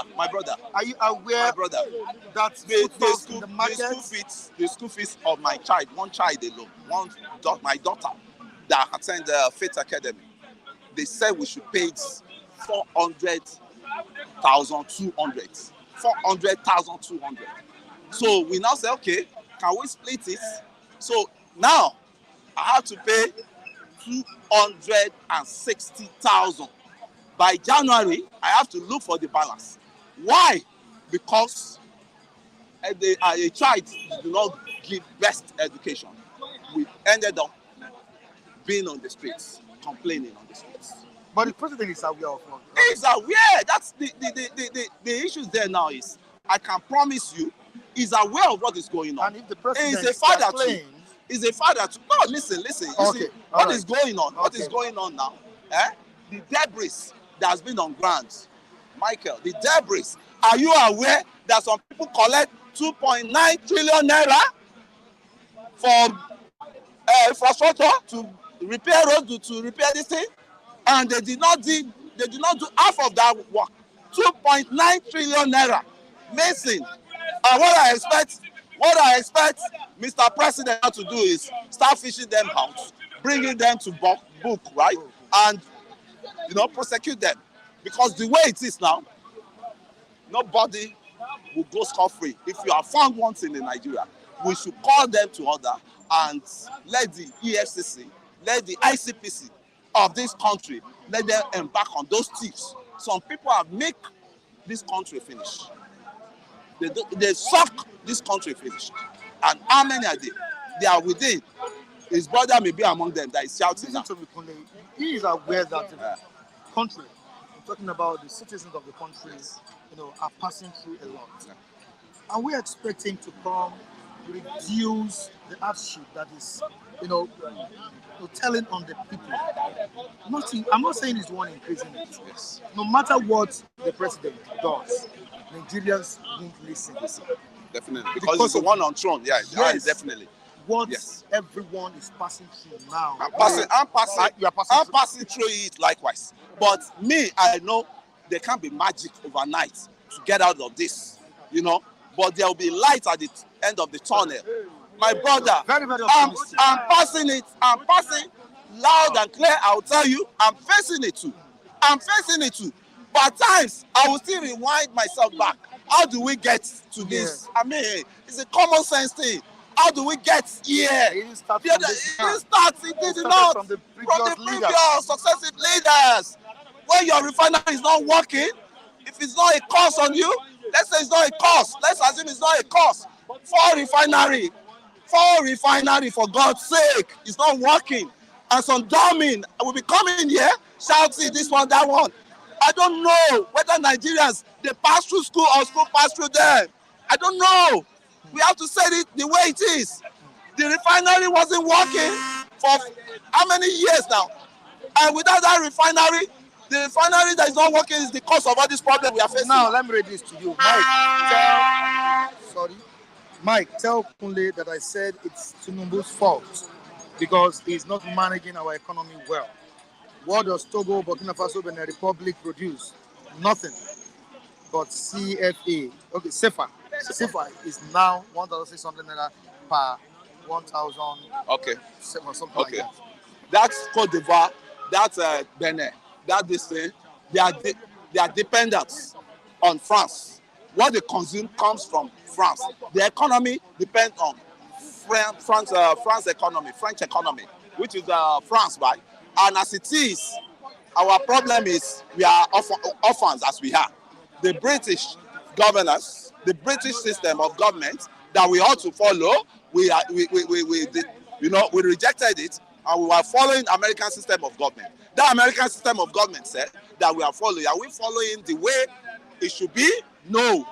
A: Are you aware
E: My brother.
A: that
E: The school fees of my child, one child alone, my daughter that attend Faith Academy, they said we should pay 400,200. So we now say, okay, can we split it? So now I have to pay 260,000. By January, I have to look for the balance. Why? Because a child do not give best education. We ended up being on the streets, complaining on the streets.
A: But the president is aware of what?
E: He's aware. That's the issues there now is, I can promise you, he's aware of what is going on.
A: And if the president
E: He's a father too. He's a father too. No, listen.
A: Okay.
E: What is going on? What is going on now? The debris that has been on ground. Michael, the debris. Are you aware that some people collect 2.9 trillion naira for infrastructure to repair roads, to repair this thing, and they did not do half of that work. 2.9 trillion naira missing. And what I expect Mr. President to do is start fishing them out, bringing them to book, right, and prosecute them, because the way it is now, nobody will go scot-free. If you have found one thing in Nigeria, we should call them to order and let the EFCC, let the ICPC of this country, let them embark on those thieves. Some people have made this country finish. They suck this country finish. And how many are they? They are within. His brother may be among them that is shouting now.
A: He is aware that the country, I'm talking about the citizens of the country, are passing through a lot. And we expect him to come reduce the hardship that is, telling on the people. I'm not saying he's the one increasing it.
E: Yes.
A: No matter what the president does, Nigerians won't listen.
E: Definitely. Because it's the one on throne. Yeah, yes. Definitely.
A: What everyone is passing through now.
E: I'm passing through it likewise. But me, I know there can't be magic overnight to get out of this, But there will be light at the end of the tunnel. My brother,
A: very, very
E: I'm passing it. I'm passing loud and clear. I'll tell you, I'm facing it too. But at times, I will still rewind myself back. How do we get to this? I mean, it's a common sense thing. How do we get here?
A: It didn't start from
E: the previous successive leaders. When your refinery is not working, if it's not a cost on you, let's say it's not a cost. Let's assume it's not a cost. For refinery, for God's sake, it's not working. And some dumbing will be coming here, shouting this one, that one. I don't know whether Nigerians, they pass through school or school pass through them. I don't know. We have to say it the way it is. The refinery wasn't working for how many years now? And without that refinery, the refinery that is not working is the cause of all this problem we are facing.
A: Now, let me read this to you. Mike, tell Kunle that I said it's Tinubu's fault because he's not managing our economy well. What does Togo, Burkina Faso, Benin Republic produce? Nothing but CFA. Okay, CFA. CFA is now 1,600 naira per 1,000.
E: Okay.
A: Something like that.
E: That's Cote d'Ivoire. That's Benin. That this thing. They are dependent on France. What they consume comes from France. The economy depends on French economy, which is France, right? And as it is, our problem is we are orphans as we are. The British governors, the British system of government that we ought to follow, we rejected it, and we were following American system of government. that American system of government said that we are following. Are we following the way it should be? No.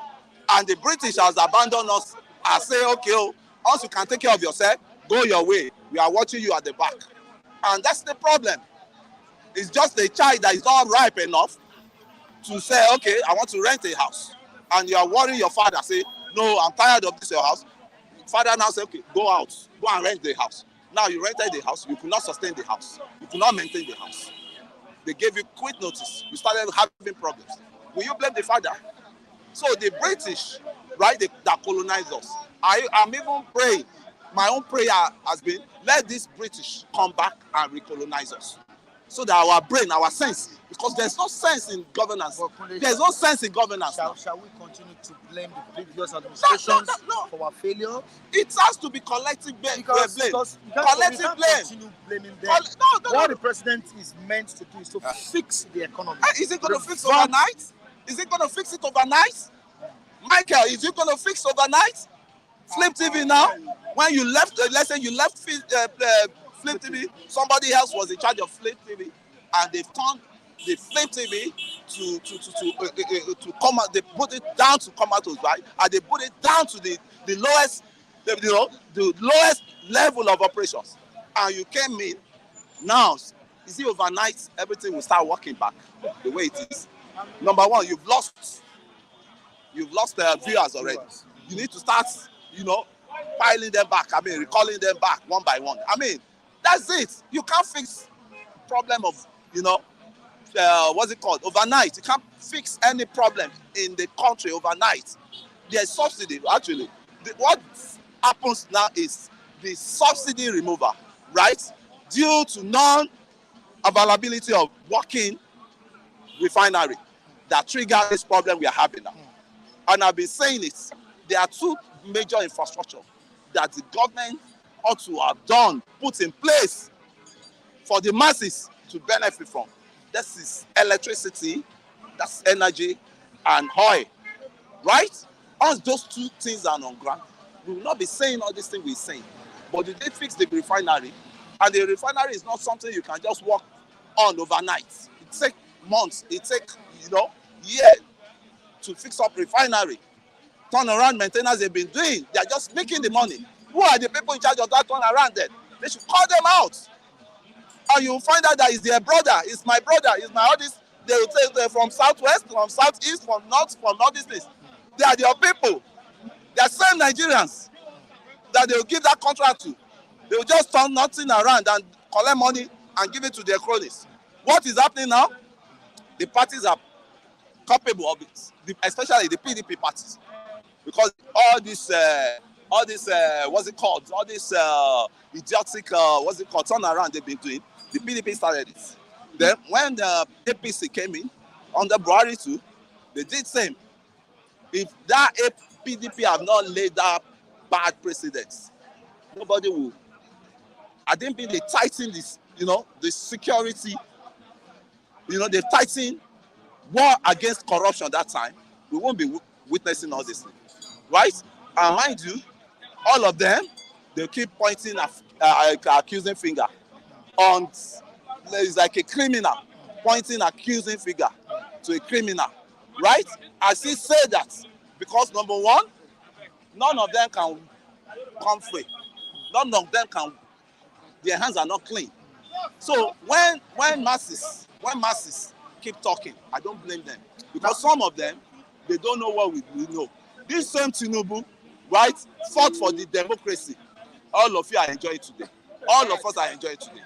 E: And the British has abandoned us and say, okay, once you can take care of yourself, go your way. We are watching you at the back. And that's the problem. It's just a child that is not ripe enough to say, okay, I want to rent a house. And you are worrying your father, say, no, I'm tired of this your house. Father now say, okay, go out, go and rent the house. Now you rented the house, you could not sustain the house. You could not maintain the house. They gave you quit notice. You started having problems. Will you blame the father? So the British, right, that colonized us. I'm even praying. My own prayer has been, let these British come back and recolonize us. So that our brain, our sense, because there's no sense in governance. There's no sense in governance.
A: Shall we continue to blame the previous administrations for our failure?
E: It has to be collective blame.
A: Because
E: Collective blame.
A: Continue blaming them. What the president is meant to do is to fix the economy.
E: Is it going to fix overnight? Is it going to fix it overnight? Michael, is it going to fix overnight? Flip TV now. When you left, let's say you left Flip TV, somebody else was in charge of Flip TV, and they've turned the Flip TV to come out. They put it down to Comatose, right? And they put it down to the lowest, the lowest level of operations. And you came in. Now, you see, overnight everything will start working back the way it is. Number one, you've lost viewers already. You need to start, piling them back. Recalling them back one by one. That's it. You can't fix problem of, what's it called? Overnight. You can't fix any problem in the country overnight. There's subsidy. Actually, what happens now is the subsidy removal, right? Due to non-availability of working refinery that trigger this problem we are having now. And I've been saying it. There are two major infrastructure that the government ought to have put in place for the masses to benefit from. This is electricity, that's energy, and oil, right? Once those two things are on ground, we will not be saying all these things we're saying. But did they fix the refinery? And the refinery is not something you can just work on overnight. It takes months, it takes, years to fix up refinery. Turnaround maintenance they've been doing, they're just making the money. Who are the people in charge of that turnaround then? They should call them out. And you'll find out that it's their brother, it's my brother, it's my all this. They will say they're from southwest, from southeast, from north, from northeast. They are their people. They are same Nigerians that they will give that contract to. They will just turn nothing around and collect money and give it to their cronies. What is happening now? The parties are culpable of it, especially the PDP parties, because all this what's it called? All this idiotic turnaround they've been doing. The PDP started it. Then when the APC came in under Buhari too, they did same. If that PDP have not laid that bad precedents, nobody will. I didn't think they tightened this, the security. They tightened war against corruption that time. We won't be witnessing all this thing, right? And mind you, all of them, they keep pointing accusing finger on. It's like a criminal pointing accusing finger to a criminal, right? I still say that because number one, none of them can come free. None of them can. Their hands are not clean. So when masses keep talking, I don't blame them because some of them they don't know what we know. This same Tinubu, right, fought for the democracy. All of you are enjoying today. All of us are enjoying today.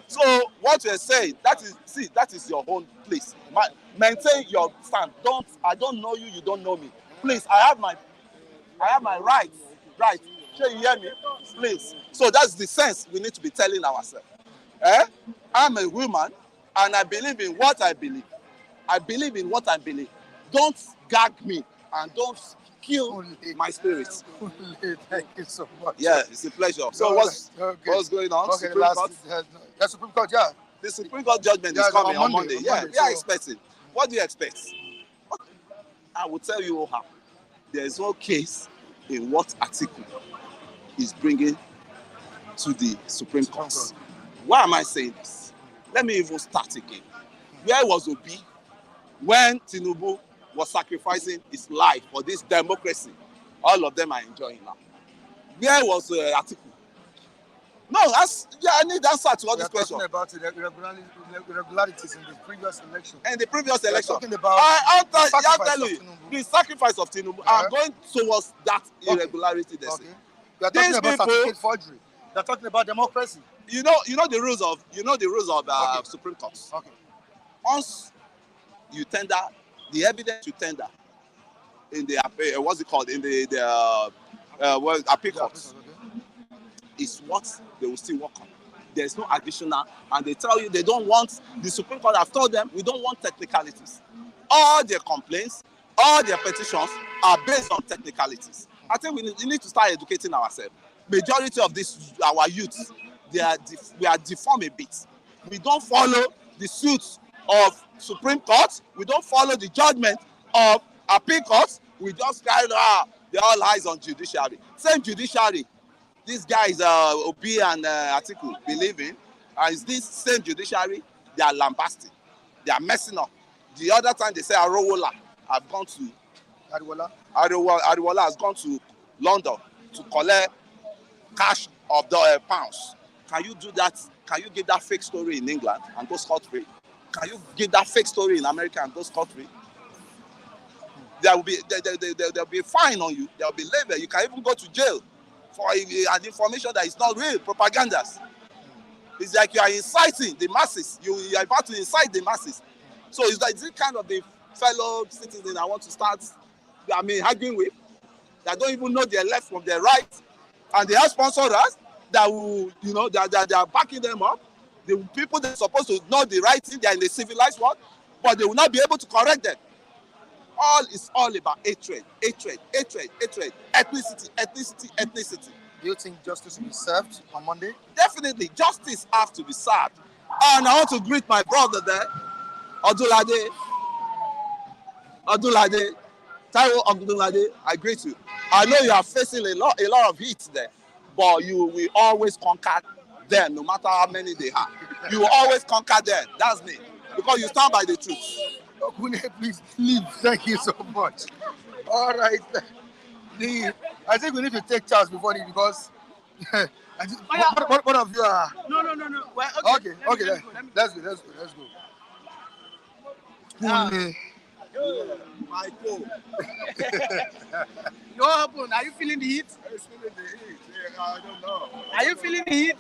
E: So what you're saying, that is your own place. Maintain your stand. I don't know you, you don't know me. Please, I have my rights. Right. Sure, you hear me? Please. So that's the sense we need to be telling ourselves. I'm a woman and I believe in what I believe. I believe in what I believe. Don't gag me and don't kill my spirit.
A: Thank you so much.
E: Yeah, it's a pleasure. So what's going on?
A: Okay,
E: Supreme Court?
A: Supreme Court, yeah.
E: The Supreme Court judgment is coming on Monday. Yeah, we are expecting. What do you expect? I will tell you how. There is no case in what Atiku is bringing to the Supreme Court. Why am I saying this? Let me even start again. Where was Obi when Tinubu was sacrificing his life for this democracy? All of them are enjoying now. Where was Atiku? No, I need answer to all these questions.
A: We are talking about irregularities in the previous election.
E: In the previous election,
A: talking about
E: I'm telling you, the sacrifice of Tinubu are going towards that irregularity.
A: Okay. We are talking about certificate forgery. We are talking about democracy.
E: You know the rules of Supreme Court.
A: Okay.
E: Once you tender the evidence, you tender in the what's it called in the appeal court, is what they will still work on. There's no additional, and they tell you they don't want, the Supreme Court have told them, we don't want technicalities. All their complaints, all their petitions are based on technicalities. I think we need to start educating ourselves. Majority of this, our youth, we are deformed a bit. We don't follow the suits of Supreme Court. We don't follow the judgment of appeal courts. We just carry they're all eyes on judiciary. Same judiciary these guys, Obi and Atiku, believe in, and it's this same judiciary they are lambasting. They are messing up. The other time they say Ariwola have gone to Ariwola has gone to London to collect cash of the pounds. Can you do that? Can you give that fake story in England and go scot-free? Can you give that fake story in America and go scot-free? There will be a fine on you. There will be labor. You can even go to jail for an information that is not real, propagandas. It's like you are inciting the masses. You are about to incite the masses. So it's like this kind of the fellow citizen I want to start, arguing with, that don't even know their left from their right, and they have sponsors that will, that they are backing them up. The people that are supposed to know the right thing, they are in the civilized world, but they will not be able to correct them. It's all about hatred, ethnicity.
A: Do you think justice will be served on Monday?
E: Definitely, justice has to be served. And I want to greet my brother there, Odulade, Taiwo Odulade. I greet you. I know you are facing a lot of heat there, but you will always conquer them, no matter how many they have. You will always conquer them. That's me, because you stand by the truth.
A: Okune, please leave. Thank you so much. All right. I think we need to take charge before it, because one of you are.
F: No. Well, okay.
A: Let's go.
E: Michael.
F: What happened? Are you feeling the heat?
C: I'm feeling the heat. Yeah, I don't know.
F: Are you feeling the heat?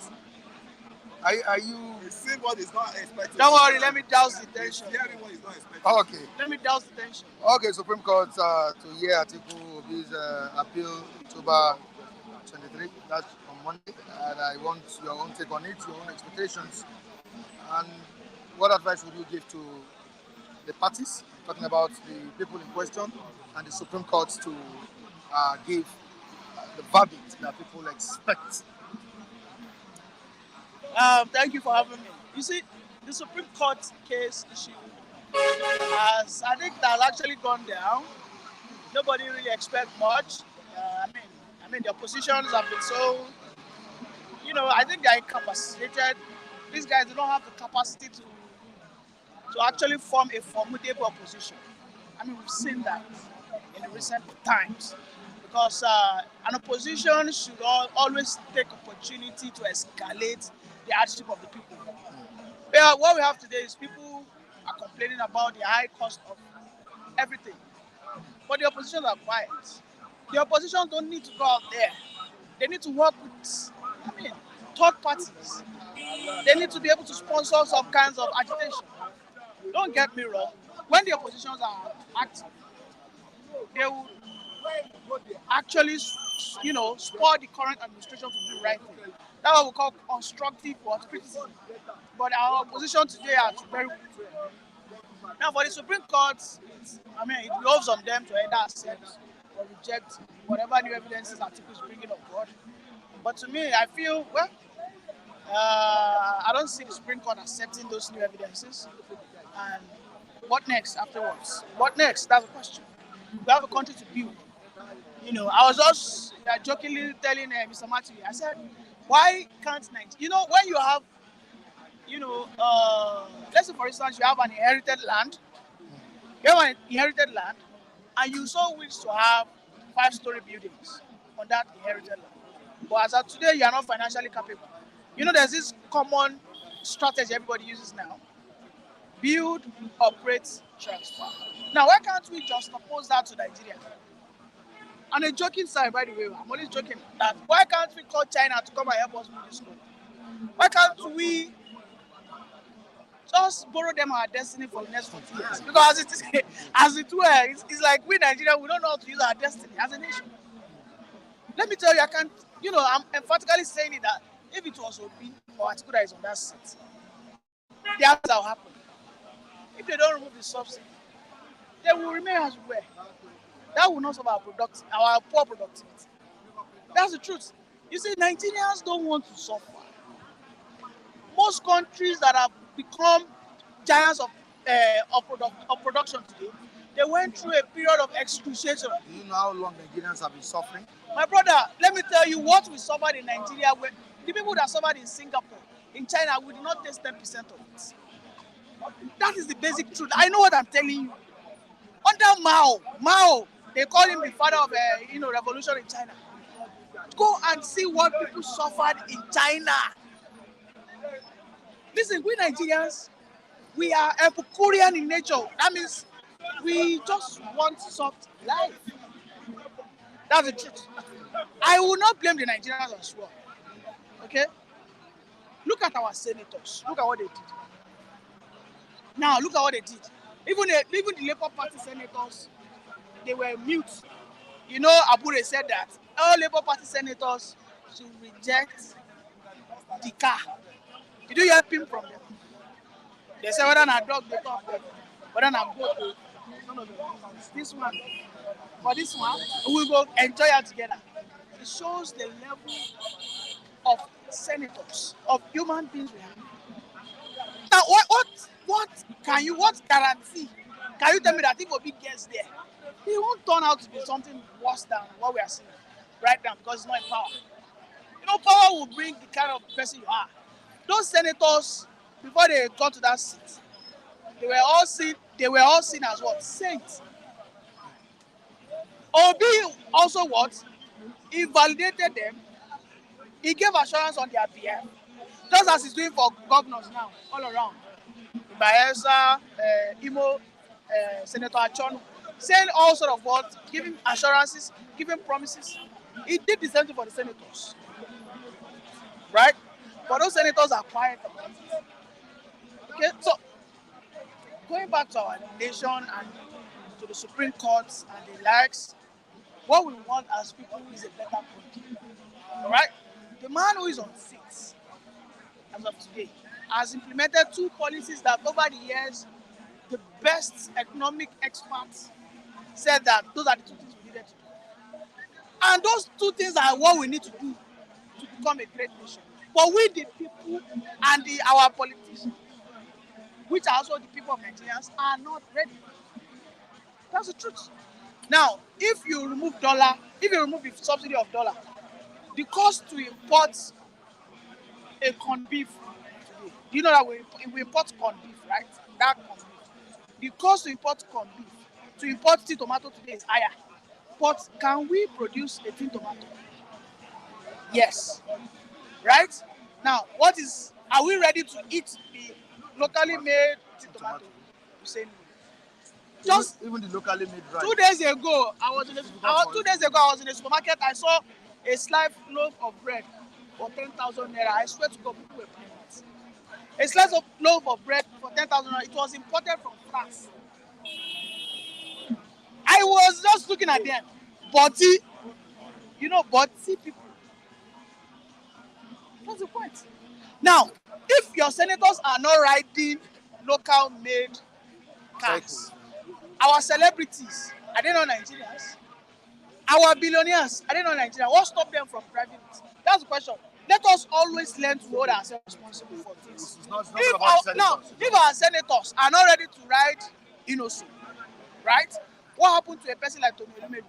A: Are you?
E: See what is not expected.
F: Don't worry, let me douse the tension.
E: Hearing what is not expected.
A: Okay.
F: Let me douse the tension.
A: Okay, Supreme Court to hear Atiku Obi's appeal October 23. That's on Monday. And I want your own take on it, your own expectations. And what advice would you give to the parties, talking about the people in question, and the Supreme Court to give the verdict that people expect?
F: Thank you for having me. You see, the Supreme Court case issue I think that has actually gone down. Nobody really expects much. I mean, the oppositions have been so, I think they're incapacitated. These guys, they don't have the capacity to actually form a formidable opposition. I mean, we've seen that in the recent times. Because an opposition should always take opportunity to escalate the hardship of the people. Yeah, what we have today is people are complaining about the high cost of everything. But the opposition are quiet. The opposition don't need to go out there. They need to work with, third parties. They need to be able to sponsor some kinds of agitation. Don't get me wrong. When the oppositions are active, they will actually, spur the current administration to do the right thing. That's what we call constructive criticism. But our opposition today are very weak. Now, for the Supreme Court, it behoves on them to either accept or reject whatever new evidences Atiku is bringing on board. But to me, I feel, I don't see the Supreme Court accepting those new evidences. And what next afterwards? What next? That's the question. We have a country to build. I was just jokingly telling Mr. Matthew, I said, why can't Nigeria? When you have let's say for instance you have an inherited land, and you so wish to have 5-story buildings on that inherited land. But as of today, you are not financially capable. There's this common strategy everybody uses now: build, operate, transfer. Now, why can't we just oppose that to Nigeria? On a joking side, by the way, I'm only joking that why can't we call China to come and help us build this country? Why can't we just borrow them our destiny for the next 40 years? Because as it were, it's like we Nigeria, we don't know how to use our destiny as a nation. Let me tell you, I'm emphatically saying it that if it was Obi or Atiku that is on that seat, the answer will happen. If they don't remove the subsidy, they will remain as we were. That will not solve our poor productivity. That's the truth. You see, Nigerians don't want to suffer. Most countries that have become giants of production today, they went through a period of excruciation.
A: Do you know how long Nigerians have been suffering?
F: My brother, let me tell you what we suffered in Nigeria. The people that suffered in Singapore, in China, we did not taste 10% of it. That is the basic truth. I know what I'm telling you. Under Mao, they call him the father of revolution in China. Go and see what people suffered in China. Listen, we Nigerians, we are Epicurean in nature. That means we just want soft life. That's the truth. I will not blame the Nigerians as well. Okay? Look at our senators. Look at what they did. Now, look at what they did. Even the Labour Party senators, they were mute. Abure said that all Labour Party senators should reject the car. Did you hear him from them? They say whether not dog they talk, whether not goat, none of them. This one, for this one, we will enjoy it together. It shows the level of senators, of human beings we have. Now, what guarantee can you tell me that if Obi gets there, he won't turn out to be something worse than what we are seeing right now because he's not in power. Power will bring the kind of person you are. Those senators, before they got to that seat, they were all seen as what? Saints. Obi also what? He validated them. He gave assurance on their behalf. Just as he's doing for governors now, all around. Bayelsa, Imo, Senator Achonu, saying all sort of what, giving assurances, giving promises. He did the same thing for the senators. Right? But those senators are quiet about it. Okay, so going back to our nation and to the Supreme Court and the likes, what we want as people is a better country. Alright? The man who is on seat as of today has implemented 2 policies that over the years the best economic experts said that those are the 2 things we needed to do. And those 2 things are what we need to do to become a great nation. But we the people and our politicians, which are also the people of Nigerians, are not ready. That's the truth. Now, if you remove the subsidy of dollar, the cost to import a corned beef today, do you know that we import corned beef, right? That corned beef. The cost to import corned beef, to import tin tomato today is higher. But can we produce a tin tomato? Yes. Right? Now, are we ready to eat the locally made tin tomato? You say no.
A: Even the locally made rice.
F: 2 days ago, I was in a supermarket. I saw a slice loaf of bread for 10,000 naira. I swear to God, people were paying it. A slice of loaf of bread for 10,000 naira. It was imported from France. I was just looking at them. Butty people. What's the point? Now, if your senators are not riding local made cars, our celebrities, are they not Nigerians? Our billionaires, are they not Nigerians? What stopped them from driving it? That's the question. Let us always learn to hold ourselves responsible for things. If our senators are not ready to ride Inosu, right? What happened to a person like Tony Elumelu?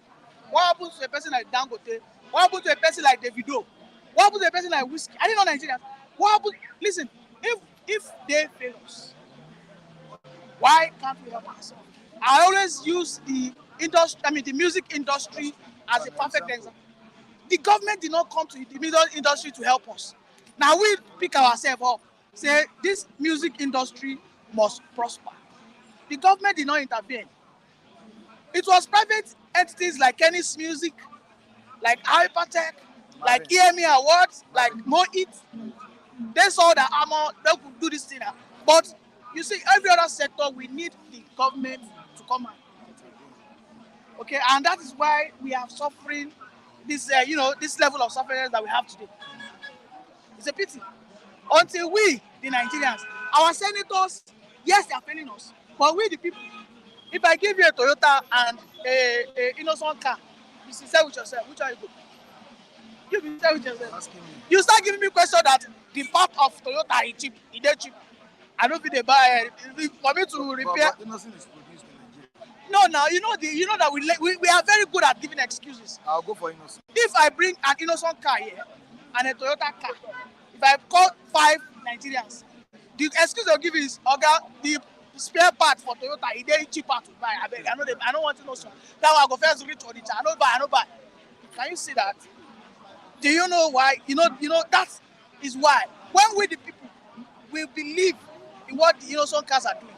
F: What happens to a person like Dangote? What happens to a person like Davido? What happens to a person like Whiskey? Are they not Nigerians? What happens? Listen, if if they fail us, why can't we help ourselves? I always use the industry, the music industry as a perfect example. The government did not come to the music industry to help us. Now we pick ourselves up, say this music industry must prosper. The government did not intervene. It was private entities like Kenny's Music, like Hypertech, like EME Awards, like Moit. They saw that armor, they could do this thing. But you see, every other sector, we need the government to come out. Okay, and that is why we are suffering this, this level of suffering that we have today. It's a pity. Until we, the Nigerians, our senators, yes, they are failing us, but we, the people, if I give you a Toyota and a innocent car, you sincere with yourself, which are you good? You be sincere with yourself. You start giving me question that the part of Toyota is cheap, it is cheap. I don't think they buy for me to repair.
A: But innocent is produced in Nigeria.
F: No, now you know that we are very good at giving excuses.
A: I'll go for innocent.
F: If I bring an innocent car here and a Toyota car, if I call 5 Nigerians, the excuse they'll give is, Oga, the spare part for Toyota is very cheaper to buy. I beg, I don't want to know so. That one I go first reach on it. I don't buy. Can you see that? Do you know why? You know that is why when we the people we believe in what the innocent cars are doing.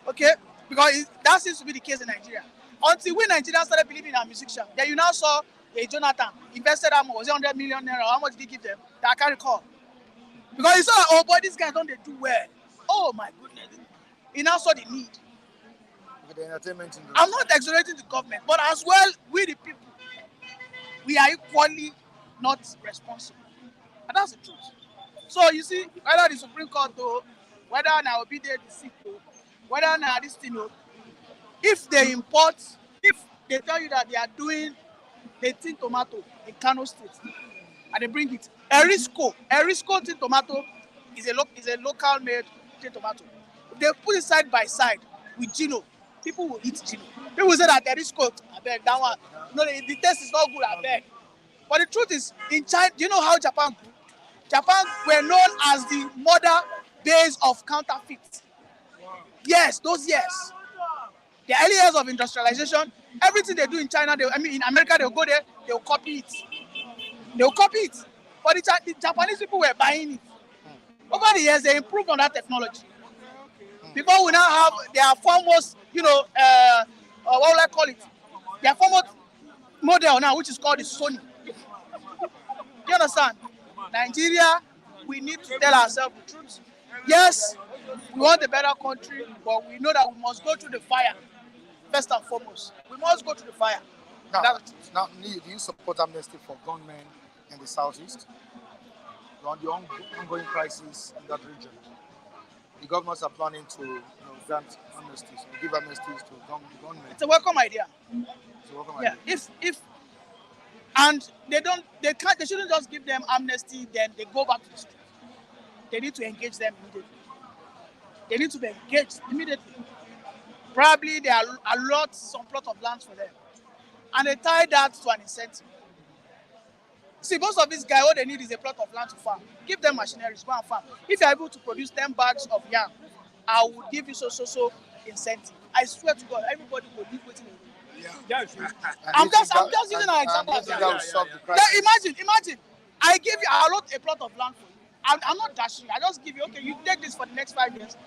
F: Okay? Because that seems to be the case in Nigeria. Until we Nigerians started believing in our musicians, then you now saw Jonathan invested how much? Was it 100 million naira? How much did he give them? That I can't recall. Because he saw that, oh boy, these guys don't they do well. Oh my goodness. He now saw the need.
A: With the entertainment industry.
F: I'm not exonerating the government, but as well, we the people, we are equally not responsible. And that's the truth. So you see, whether the Supreme Court though, whether now be there the seat though, whether now this thing though, if they import, if they tell you that they are doing the tin tomato in Kano State, and they bring it, Erisco tin tomato is a local made tin tomato. If they put it side by side with Gino, people will eat Gino. People will say that Erisco, I beg that one. The taste is not good, I beg. But the truth is, in China, do you know how Japan grew? Japan were known as the mother base of counterfeit. Yes, those years. The early years of industrialization, everything they do in China, in America, they'll go there, they'll copy it. But the Japanese people were buying it. Over the years, they improved on that technology. Before we now have their foremost, what will I call it? Their foremost model now, which is called the Sony. Do you understand? Nigeria, we need to tell ourselves the truth. Yes, we want a better country, but we know that we must go through the fire. First and foremost, we must go through the fire.
A: Now, do you support amnesty for gunmen in the southeast? On the ongoing crisis in that region, the governments are planning to grant amnesties, give amnesties to gunmen.
F: It's a welcome idea.
A: It's a welcome idea.
F: If and they shouldn't just give them amnesty, then they go back to the street. They need to engage them immediately. They need to be engaged immediately. Probably there are some plot of lands for them. And they tie that to an incentive. See, most of these guys, what they need is a plot of land to farm. Give them machinery, go and farm. If you're able to produce 10 bags of yam, I will give you so incentive. I swear to God, everybody will live waiting. I'm just using an example. Imagine, I allot a plot of land for you. I'm not dashing. I just give you, okay, you take this for the next 5 years.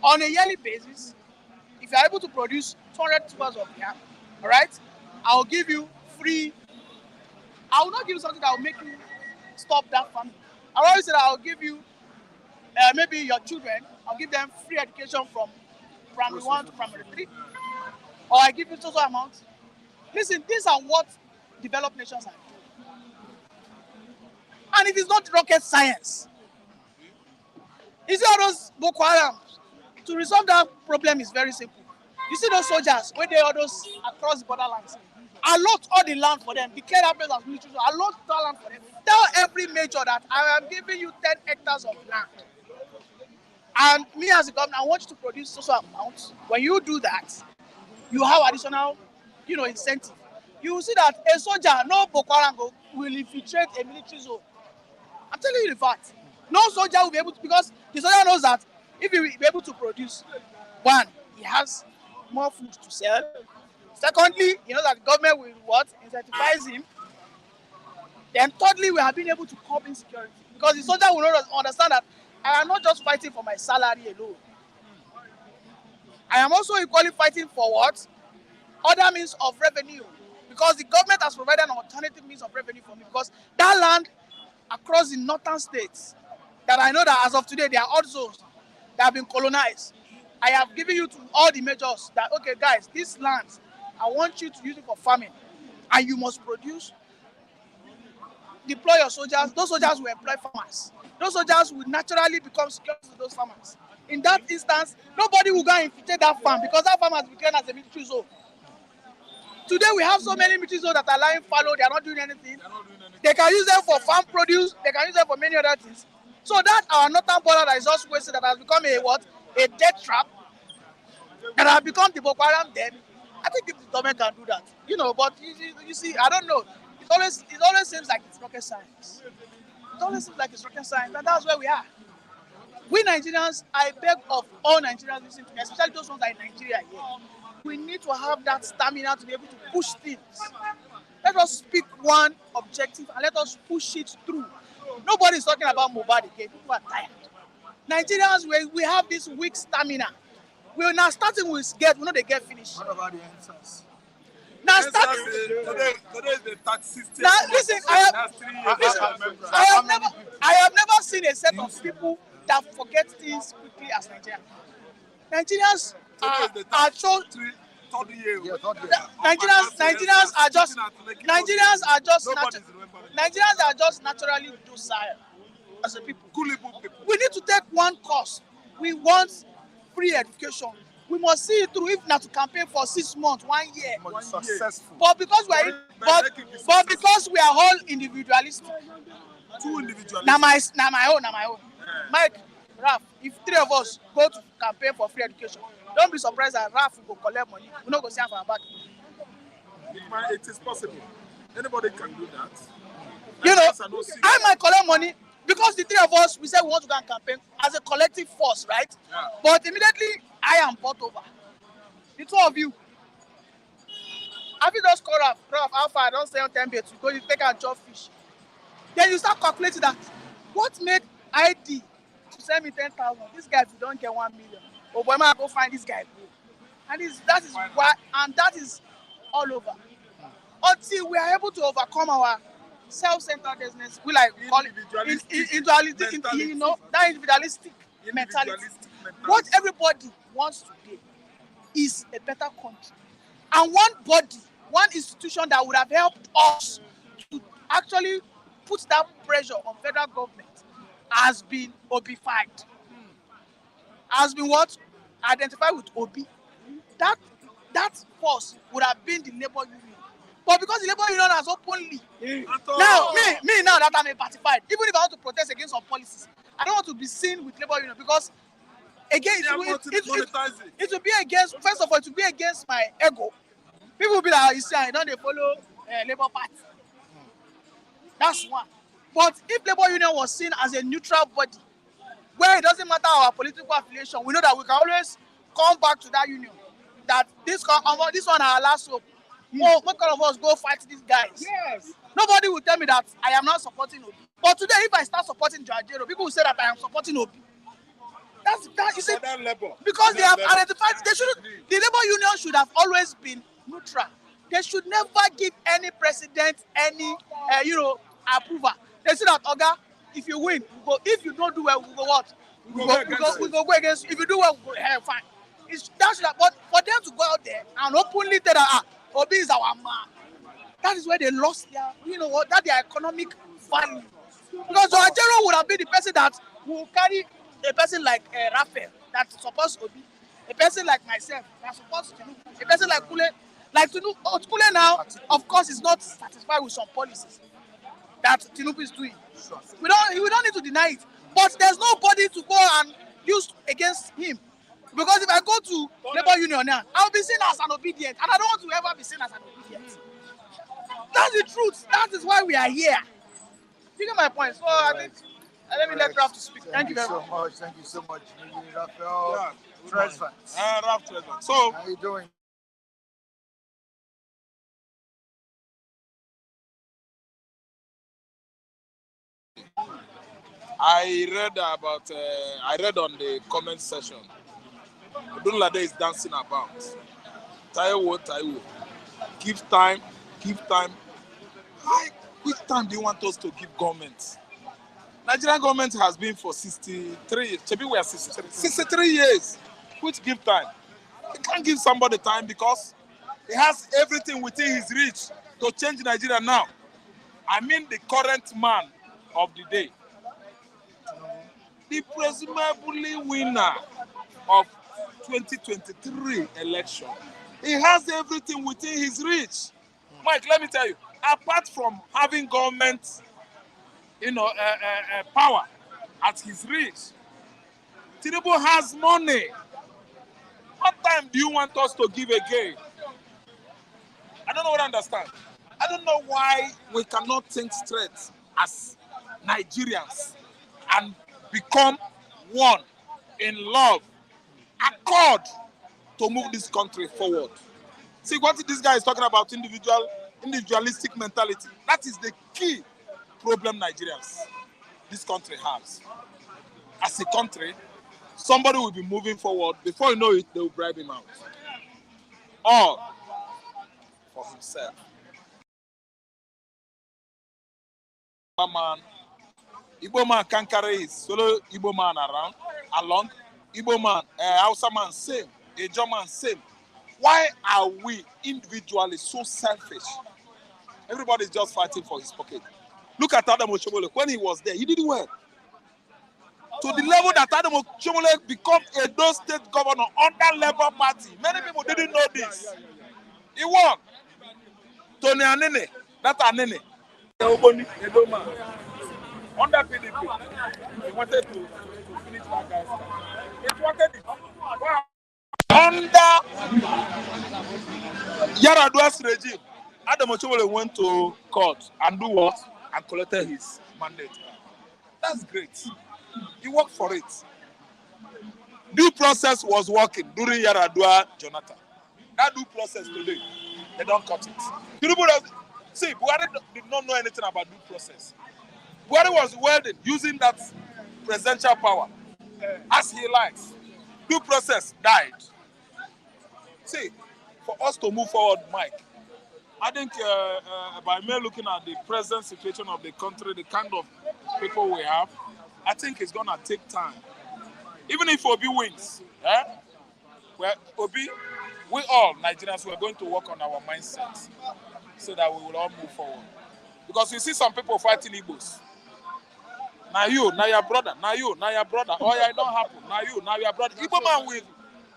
F: On a yearly basis, if you're able to produce 200 tubers of yam, all right, I'll give you free. I will not give you something that will make you stop that farming. I always say that I'll give you, maybe your children, I'll give them free education from primary 1 to primary 3. Or I give you total amount. Listen, these are what developed nations are doing. And it is not rocket science. You see all those Boko Haram? To resolve that problem is very simple. You see those soldiers, when they are those across the borderlands, allot all the land for them, declare that place as military, allot all land for them. Tell every major that I am giving you 10 hectares of land. And me as a governor, I want you to produce social amounts. When you do that, you have additional, incentive. You will see that a soldier, no Boko Haram will infiltrate a military zone. I'm telling you the fact. No soldier will be able to, because the soldier knows that if he will be able to produce, one, he has more food to sell. Secondly, he knows that the government will what? Incentivize him. Then thirdly, we have been able to curb insecurity. Because the soldier will not understand that I am not just fighting for my salary alone. I am also equally fighting for what? Other means of revenue. Because the government has provided an alternative means of revenue for me. Because that land across the northern states, that I know that as of today, they are odd zones that have been colonized. I have given you to all the majors that, okay, guys, these lands, I want you to use it for farming. And you must produce. Deploy your soldiers. Those soldiers will employ farmers. Those soldiers will naturally become security to those farmers. In that instance, nobody will go and infiltrate that farm because that farm has been claimed as a military zone. Today we have so many military zones that are lying fallow. They are not doing anything. They can use them for farm produce. They can use them for many other things. So that our northern border that is just wasted, that has become a what? A death trap. That has become the Boko Haram dead. I think if the government can do that, But you see, I don't know. It always seems like it's rocket science. It always seems like it's rocket science, and that's where we are. We Nigerians, I beg of all Nigerians listening to me, especially those ones that are in Nigeria here, we need to have that stamina to be able to push things. Let us pick one objective and let us push it through. Nobody is talking about Mohbad again. People are tired. Nigerians, we have this weak stamina. We're now starting with get, we know they get finished.
C: What about the answers?
F: Now starting.
E: Today is the 36th.
F: Now listen, I have never seen a set of people that forget things quickly as Nigerians. Nigerians are so. Nigerians are just naturally docile as a people. We need to take one course. We want free education. We must see it through, if not to campaign for 6 months, 1 year.
C: Successful.
F: But because because we are all individualistic.
E: Too individualistic.
F: Now my own. Mike, Raf, if 3 of us go to campaign for free education, don't be surprised that Raf will go collect money. We not go see for our back.
E: It is possible. Anybody can do that.
F: I might collect money because the 3 of us, we said we want to go and campaign as a collective force, right?
E: Yeah.
F: But immediately, I am bought over. The 2 of you. Have you just called Raf, how far I don't stay on 10 bits, you go, you take and chop fish. Then you start calculating that, what made ID to send me 10,000? This guy, if you don't get 1 million, oh boy, man, go find this guy. And that is all over. Until we are able to overcome our self-centeredness, we call it that individualistic mentality. What everybody wants today is a better country. And one institution that would have helped us to actually put that pressure on federal government has been obified. Has been what? Identified with Obi. That force would have been the labor union. But because the labor union has openly now, me now that I'm a party-fied, even if I want to protest against some policies, I don't want to be seen with labor union because again it will be against, first of all, it will be against my ego. People will be like, you see, I don't follow Labour Party. That's one. But if labor union was seen as a neutral body, where it doesn't matter our political affiliation, we know that we can always come back to that union. That this one our last hope. Oh, what kind of us go fight these guys? Yes. Nobody will tell me that I am not supporting Obi. But today, if I start supporting Jajero, people will say that I am supporting Obi. That's you see, because they have identified. The labor union should have always been neutral. They should never give any president any approval. They say that, Oga, if you win, we go. If you don't do well, we go what? We go against. If you do well, we go fine. But for them to go out there and openly tell that Obi is our man, that is where they lost their economic value. Because Jajero would have been the person that will carry a person like Raphael that supports Obi, a person like myself that supports Tinubu, a person like Kule. Like Kule now, of course, is not satisfied with some policies that Tinubu is doing. We don't need to deny it. But there's nobody to go and use against him. Because if I go to labor union now, I'll be seen as an obedient. And I don't want to ever be seen as an obedient. That's the truth. That is why we are here. You get my point. So I Let me let Raf to speak.
A: Thank you
F: very
A: so
F: much.
A: much. Thank you so much. Raphael
E: Yeah.
A: Treasure.
E: Ralph Treasure. So,
A: How you doing?
E: I read on the comment section. Odunlade is dancing about. Taiwo. Give time, give time. How, which time do you want us to give government? Nigerian government has been for 63 years. Maybe we are 63. 63 years. Which give time? You can't give somebody time because he has everything within his reach to change Nigeria now. I mean the current man of the day. The presumably winner of 2023 election. He has everything within his reach. Mike, let me tell you, apart from having government, power at his reach, Tinubu has money. What time do you want us to give again? I don't know what I understand. I don't know why we cannot think straight as Nigerians and become one in love, accord to move this country forward. See what this guy is talking about, individualistic mentality. That is the key problem this country has. As a country, somebody will be moving forward. Before you know it, they will bribe him out. All for himself. Igbo man can carry his solo Igbo man along. Igbo man, Hausa man same, a German same. Why are we individually so selfish? Everybody is just fighting for his pocket. Look at Adam Oshomole. When he was there, he did well. To the level that Adam Oshomole became a Edo State governor under Labour Party. Many people didn't know this. He won. Tony Anene, that Anene. Edo man. Under PDP, he wanted to finish that guy's term. He wanted it. Wow. Under Yaradua's regime, Adam Oshomole went to court and do what? And collected his mandate. That's great. He worked for it. Due process was working during Yaradua Jonathan. That due process today, they don't cut it. See, Buhari did not know anything about due process. Buhari was welding using that presidential power as he likes. Due process died. See, for us to move forward, Mike, I think by me looking at the present situation of the country, the kind of people we have, I think it's going to take time. Even if Obi wins, Obi, we all Nigerians, we're going to work on our mindset so that we will all move forward. Because you see some people fighting Igbos. Now you, now your brother, now you, now your brother. Oh yeah, it don't happen. Now you, now your brother. Igbo man will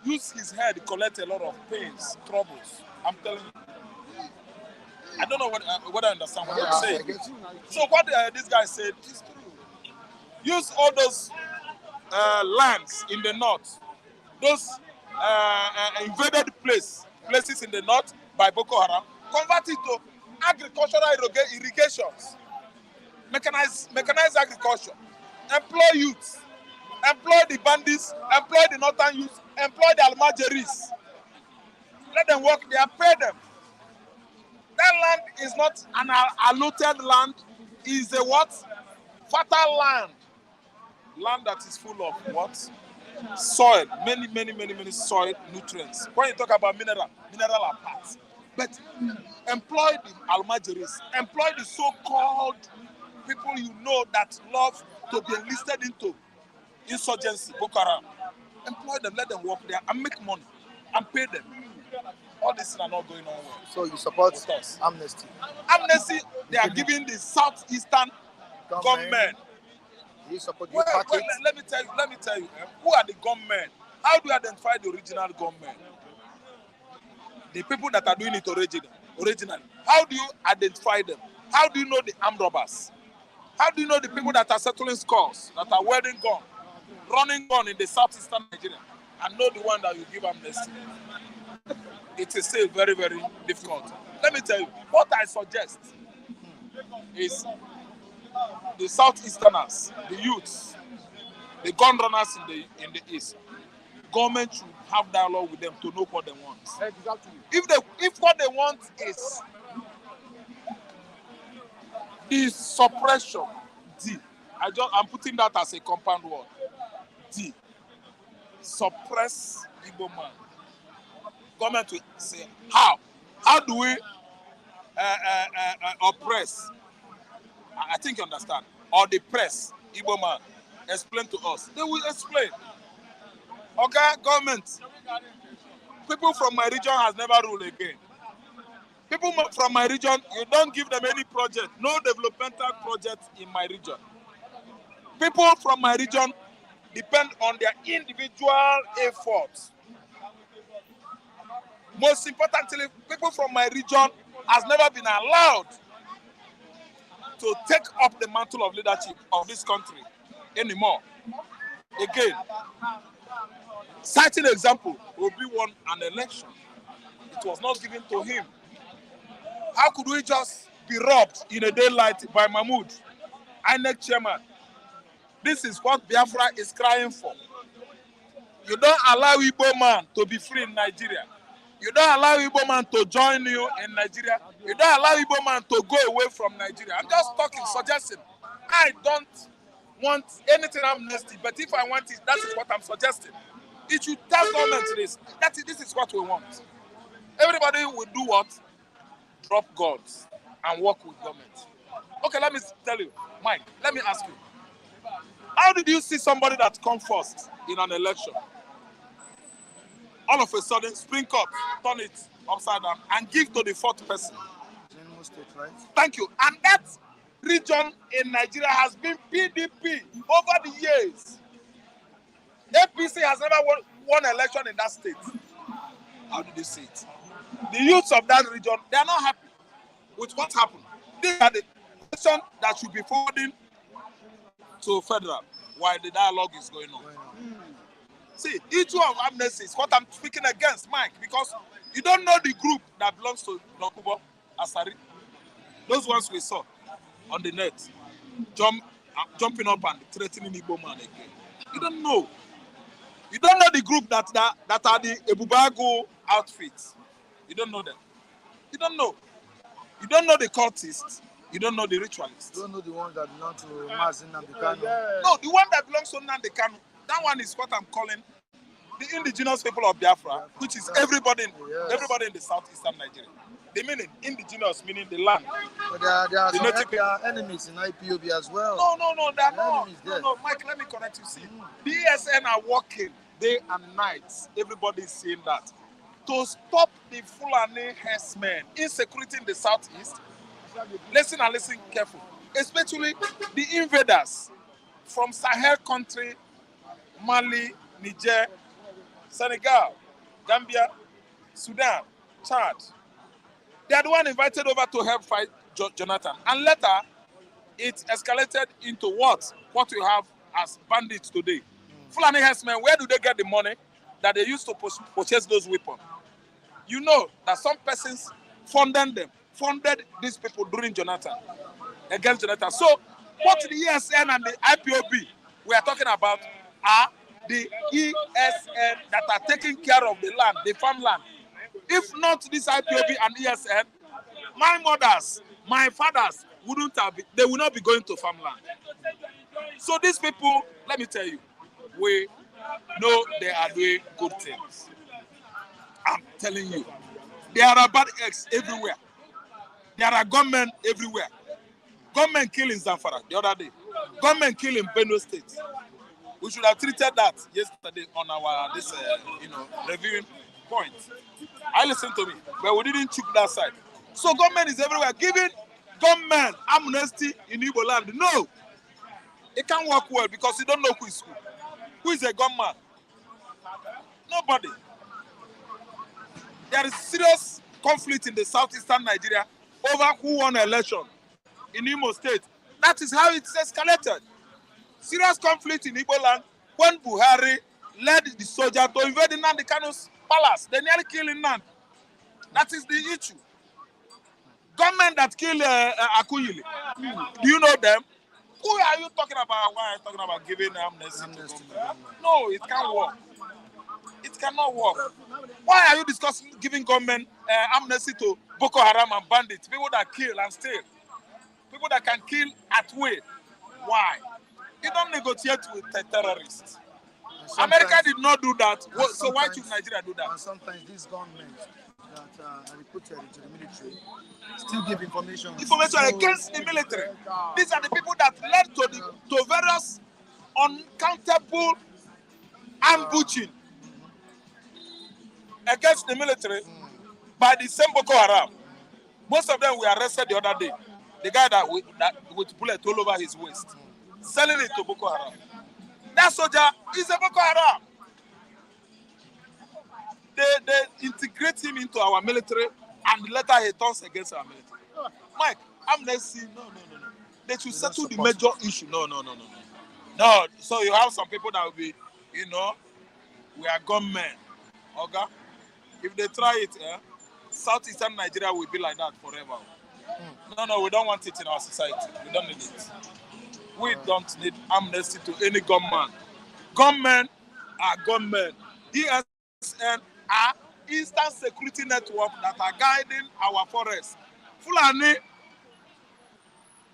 E: use his head to collect a lot of pains, troubles. I'm telling you. I don't know what I understand what you're saying. So what this guy said is true. Use all those lands in the north, those invaded places in the north by Boko Haram, convert it to agricultural irrigations. Mechanized agriculture, employ youths, employ the bandits, employ the northern youths, employ the Almajiris. Let them work there, pay them. That land is not an allotted land, it is a what? Fertile land. Land that is full of what? Soil, many soil nutrients. When you talk about mineral are parts. But employ the Almajiris, employ the so-called people you know that love to be enlisted into insurgency, Boko Haram. Employ them, let them work there and make money and pay them. All these things are not going on well.
A: So you support amnesty?
E: Amnesty, they are giving the southeastern government.
A: You support
E: Well, let me tell you, who are the gunmen? How do you identify the original gunmen? The people that are doing it originally. How do you identify them? How do you know the armed robbers? How do you know the people that are settling scores, that are wearing gun, running gun in the southeastern Nigeria, and know the one that you give amnesty? It is still very, very difficult. Let me tell you, what I suggest is
D: the southeasterners, the youths, the gun runners in the east, government should have dialogue with them to know what they want.
C: Exactly.
D: If what they want is the suppression, I'm putting that as a compound word. Suppress Igbo man. Government will say how? How do we oppress? I think you understand. Or the press Igbo man. Explain to us. They will explain. Okay, government. People from my region has never ruled again. People from my region, you don't give them any project, no developmental project in my region. People from my region depend on their individual efforts. Most importantly, people from my region has never been allowed to take up the mantle of leadership of this country anymore. Again, citing example, Obi won an election. It was not given to him. How could we just be robbed in a daylight by Mahmoud, INEC chairman? This is what Biafra is crying for. You don't allow Igbo man to be free in Nigeria. You don't allow Igbo man to join you in Nigeria. You don't allow Igbo man to go away from Nigeria. I'm just talking, suggesting. I don't want anything amnesty, but if I want it, that is what I'm suggesting. It should tell government this. This is what we want. Everybody will do what? Drop guns and work with government. Okay, let me tell you, Mike, let me ask you. How did you see somebody that come first in an election? All of a sudden, spring cup, turn it upside down, and give to the fourth person.
A: State, right?
D: Thank you. And that region in Nigeria has been PDP over the years. APC has never won election in that state. How did you see it? The youths of that region, they are not happy with what happened. These are the questions that should be forwarding to federal while the dialogue is going on. See, issue of amnesty is what I'm speaking against, Mike, because you don't know the group that belongs to Dokubo Asari. Those ones we saw on the net, jumping up and threatening Igbo man again. You don't know. You don't know the group that are the Ebubago outfits. You don't know them. You don't know. You don't know the cultists. You don't know the ritualists.
A: You don't know the ones that belong to Mazin and Bikano.
D: No, the one that belongs to Nnamdi Kanu, that one is what I'm calling the indigenous people of Biafra, which is everybody in the southeastern Nigeria. The meaning, indigenous, meaning the land.
A: But there are enemies in IPOB as well.
D: No, they are not. No, Mike, let me correct you. See, the ESN are working day and night. Everybody is seeing that. To stop the Fulani herdsmen, insecurity in the southeast. Listen and listen careful. Especially the invaders from Sahel country, Mali, Niger, Senegal, Gambia, Sudan, Chad. They are the one invited over to help fight Jonathan. And later, it escalated into what we have as bandits today. Fulani herdsmen, where do they get the money that they used to purchase those weapons? You know that some persons funded these people during Jonathan, against Jonathan. So, what the ESN and the IPOB we are talking about are the ESN that are taking care of the land, the farmland. If not this IPOB and ESN, my mothers, my fathers they will not be going to farmland. So these people, let me tell you, we know they are doing good things. I'm telling you, there are bad eggs everywhere. There are gunmen everywhere. Gunmen killing Zamfara the other day. Gunmen killing Benue State. We should have treated that yesterday on our reviewing point. I listened to me, but we didn't check that side. So government is everywhere giving gunmen amnesty in Igbo land. No, it can't work well because you don't know who is who. Who is a gunman? Nobody. There is serious conflict in the southeastern Nigeria over who won an election in Imo State. That is how it's escalated. Serious conflict in Igbo land when Buhari led the soldier to invade Nnamdi Kanu's palace. They nearly killed Nnamdi. That is the issue. Government that killed Akuyili. Do you know them? Who are you talking about? Why are you talking about giving amnesty to government? No, it can't work. It cannot work. Why are you discussing giving government amnesty to Boko Haram and bandits, people that kill and steal, people that can kill at will? Why? You don't negotiate with the terrorists. America did not do that. So why should Nigeria do that?
A: And sometimes these governments that are recruited into the military still give information.
D: Information against the military. These are the people that led to various uncountable ambushing against the military by the same Boko Haram. Most of them were arrested the other day. The guy that with bullet all over his waist, selling it to Boko Haram. That soldier is a Boko Haram. They integrate him into our military, and later he turns against our military. Mike, amnesty, no. They should settle the major issue. No. No, so you have some people that will be, we are gunmen. Okay? If they try it, Southeastern Nigeria will be like that forever. No, we don't want it in our society. We don't need it. We don't need amnesty to any gunman. Gunmen are gunmen. ESN are Eastern Security Network that are guiding our forests. Fulani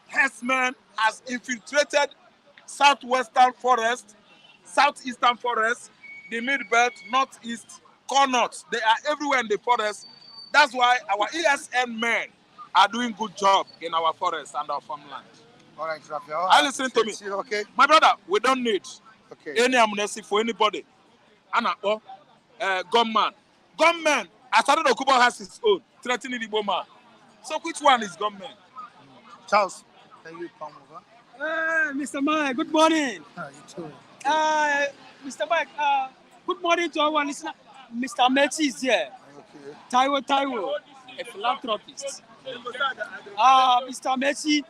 D: herdsmen has infiltrated southwestern forest, southeastern forest, the mid-belt, northeast, corners. They are everywhere in the forest. That's why our ESN men are doing good job in our forest and our farmland.
A: All right, Raphael.
D: Are you listening to me?
A: Okay.
D: My brother, we don't need any amnesty for anybody. Gunman. Gunman, Asado Okubo has his own, threatening the bomber. So which one is gunman?
A: Charles, can you come over?
G: Mr. Mike, good morning.
A: You too.
G: Mr. Mike, good morning to our listener. Mr. Metsi is here.
A: Okay.
G: Taiwo, a philanthropist. Mr. Metsi,